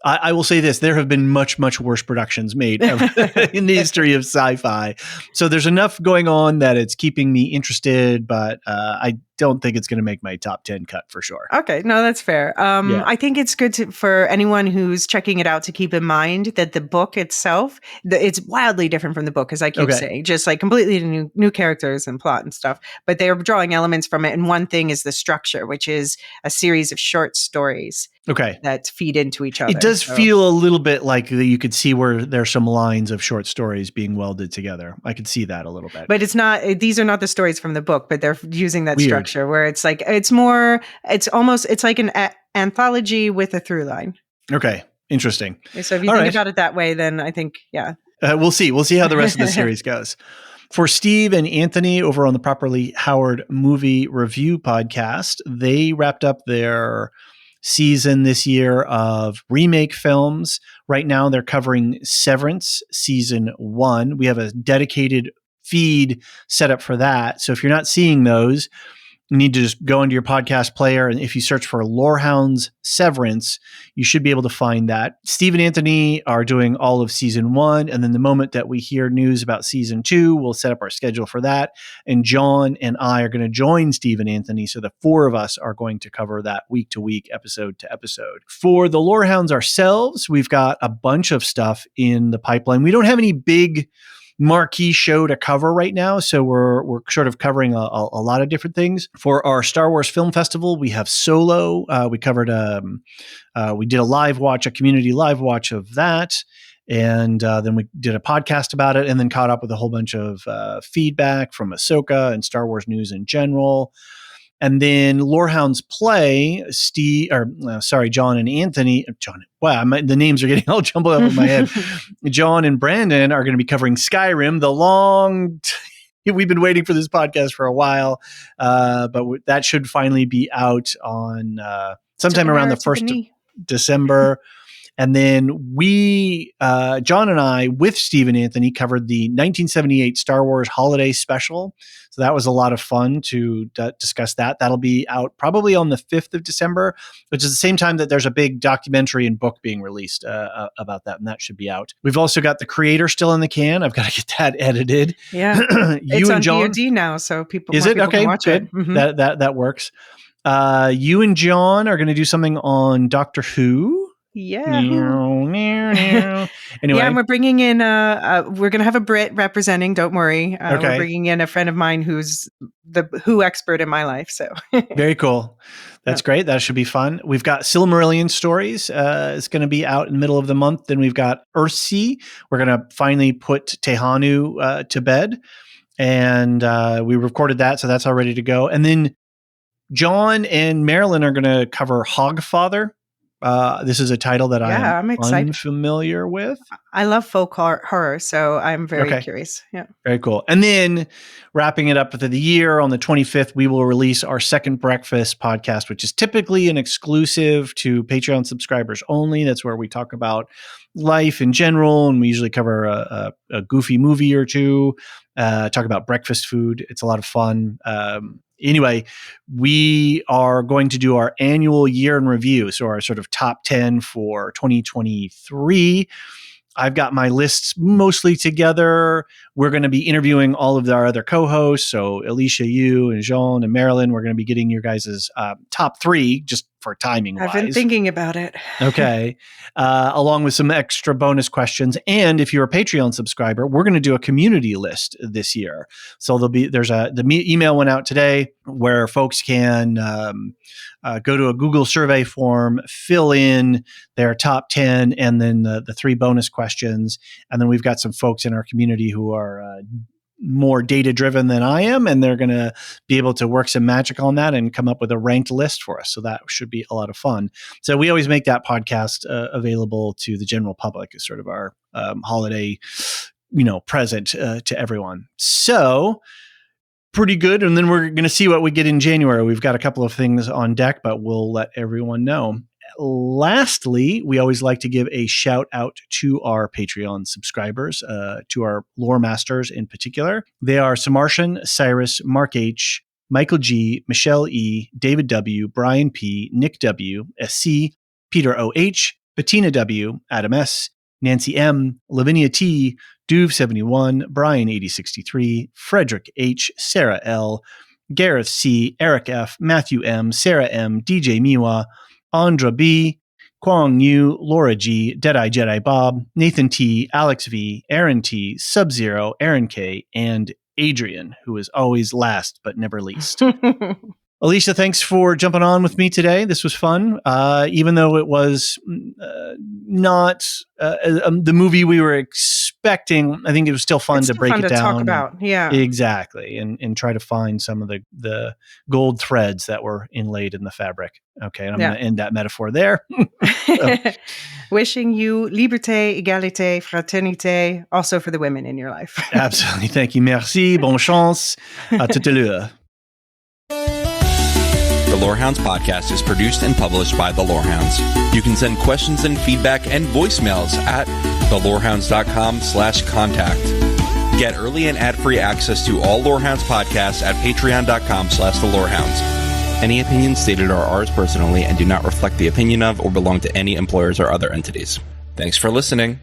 S1: I will say this, there have been much, much worse productions made in the history of sci-fi. So there's enough going on that it's keeping me interested, but I don't think it's going to make my top 10 cut for sure.
S2: Okay. No, that's fair.
S1: Yeah.
S2: I think it's good for anyone who's checking it out to keep in mind that the book itself, it's wildly different from the book, as I keep saying, just like completely new characters and plot and stuff, but they're drawing elements from it. And one thing is the structure, which is a series of short stories. That feed into each other.
S1: It does feel a little bit like you could see where there's some lines of short stories being welded together. I could see that a little bit.
S2: But it's not, these are not the stories from the book, but they're using that structure where it's like, it's like an anthology with a through line.
S1: Okay. Interesting.
S2: So if you think about it that way, then I think, yeah.
S1: We'll see. We'll see how the rest of the series goes. For Steve and Anthony over on the Properly Howard Movie Review podcast, they wrapped up their season this year of remake films. Right now, they're covering Severance season 1. We have a dedicated feed set up for that. So if you're not seeing those, you need to just go into your podcast player, and if you search for Lorehounds Severance, you should be able to find that. Steve and Anthony are doing all of season 1, and then the moment that we hear news about season 2, we'll set up our schedule for that. And John and I are going to join Steve and Anthony, so the 4 of us are going to cover that week to week, episode to episode. For the Lorehounds ourselves, we've got a bunch of stuff in the pipeline. We don't have any big marquee show to cover right now, so we're sort of covering a lot of different things. For our Star Wars Film Festival, we have Solo. We covered we did a community live watch of that, and then we did a podcast about it, and then caught up with a whole bunch of feedback from Ahsoka and Star Wars news in general. And then Lorehounds Play, John and Anthony. The names are getting all jumbled up in my head. John and Brandon are going to be covering Skyrim, we've been waiting for this podcast for a while, but that should finally be out on sometime around the 1st of December. And then we, John and I, with Steve and Anthony, covered the 1978 Star Wars Holiday Special. So that was a lot of fun to discuss that. That'll be out probably on the 5th of December, which is the same time that there's a big documentary and book being released about that, and that should be out. We've also got The Creator still in the can. I've got to get that edited.
S2: Yeah, it's on VOD now, so people can watch it. Mm-hmm.
S1: That works. You and John are going to do something on Doctor Who.
S2: Yeah.
S1: Anyway.
S2: Yeah, and we're bringing in we're going to have a Brit representing, don't worry. We're bringing in a friend of mine who's the Who expert in my life, so.
S1: Very cool. That's great. That should be fun. We've got Silmarillion Stories. It's going to be out in the middle of the month. Then we've got Earthsea. We're going to finally put Tehanu to bed, and we recorded that, so that's all ready to go. And then John and Marilyn are going to cover Hogfather. This is a title that
S2: I'm excited.
S1: Unfamiliar with.
S2: I love folk horror, so I'm very curious. Yeah.
S1: Very cool. And then wrapping it up for the year, on the 25th, we will release our Second Breakfast podcast, which is typically an exclusive to Patreon subscribers only. That's where we talk about life in general, and we usually cover a goofy movie or two, talk about breakfast food. It's a lot of fun. Anyway, we are going to do our annual year in review. So our sort of top 10 for 2023. I've got my lists mostly together. We're going to be interviewing all of our other co-hosts. So Elysia, you and Jean and Marilyn, we're going to be getting your guys' top 3 just for timing wise.
S2: I've been thinking about it.
S1: Okay. Along with some extra bonus questions. And if you're a Patreon subscriber, we're going to do a community list this year. So the email went out today where folks can go to a Google survey form, fill in their top 10, and then the 3 bonus questions. And then we've got some folks in our community who are more data driven than I am, and they're going to be able to work some magic on that and come up with a ranked list for us. So that should be a lot of fun. So we always make that podcast available to the general public as sort of our holiday, present to everyone. So pretty good. And then we're going to see what we get in January. We've got a couple of things on deck, but we'll let everyone know. Lastly, we always like to give a shout out to our Patreon subscribers, to our lore masters in particular. They are Samartian, Cyrus, Mark H., Michael G., Michelle E., David W., Brian P., Nick W., SC, Peter O.H., Bettina W., Adam S., Nancy M., Lavinia T., Duve71, Brian 8063, Frederick H., Sarah L., Gareth C., Eric F., Matthew M., Sarah M., DJ Miwa, Andra B., Kwong Yu, Laura G., Deadeye Jedi Bob, Nathan T., Alex V., Aaron T., Sub-Zero, Aaron K., and Adrian, who is always last but never least. Elysia, thanks for jumping on with me today. This was fun. Even though it was not the movie we were expecting, I think it was still fun to break it down.
S2: Talk about. Yeah.
S1: Exactly. And try to find some of the gold threads that were inlaid in the fabric. Okay. And I'm going to end that metaphor there.
S2: Wishing you liberté, égalité, fraternité, also for the women in your life.
S1: Absolutely. Thank you. Merci. Bonne chance. À tout à l'heure.
S3: The Lorehounds podcast is produced and published by The Lorehounds. You can send questions and feedback and voicemails at thelorehounds.com/contact. Get early and ad-free access to all Lorehounds podcasts at patreon.com/thelorehounds. Any opinions stated are ours personally and do not reflect the opinion of or belong to any employers or other entities. Thanks for listening.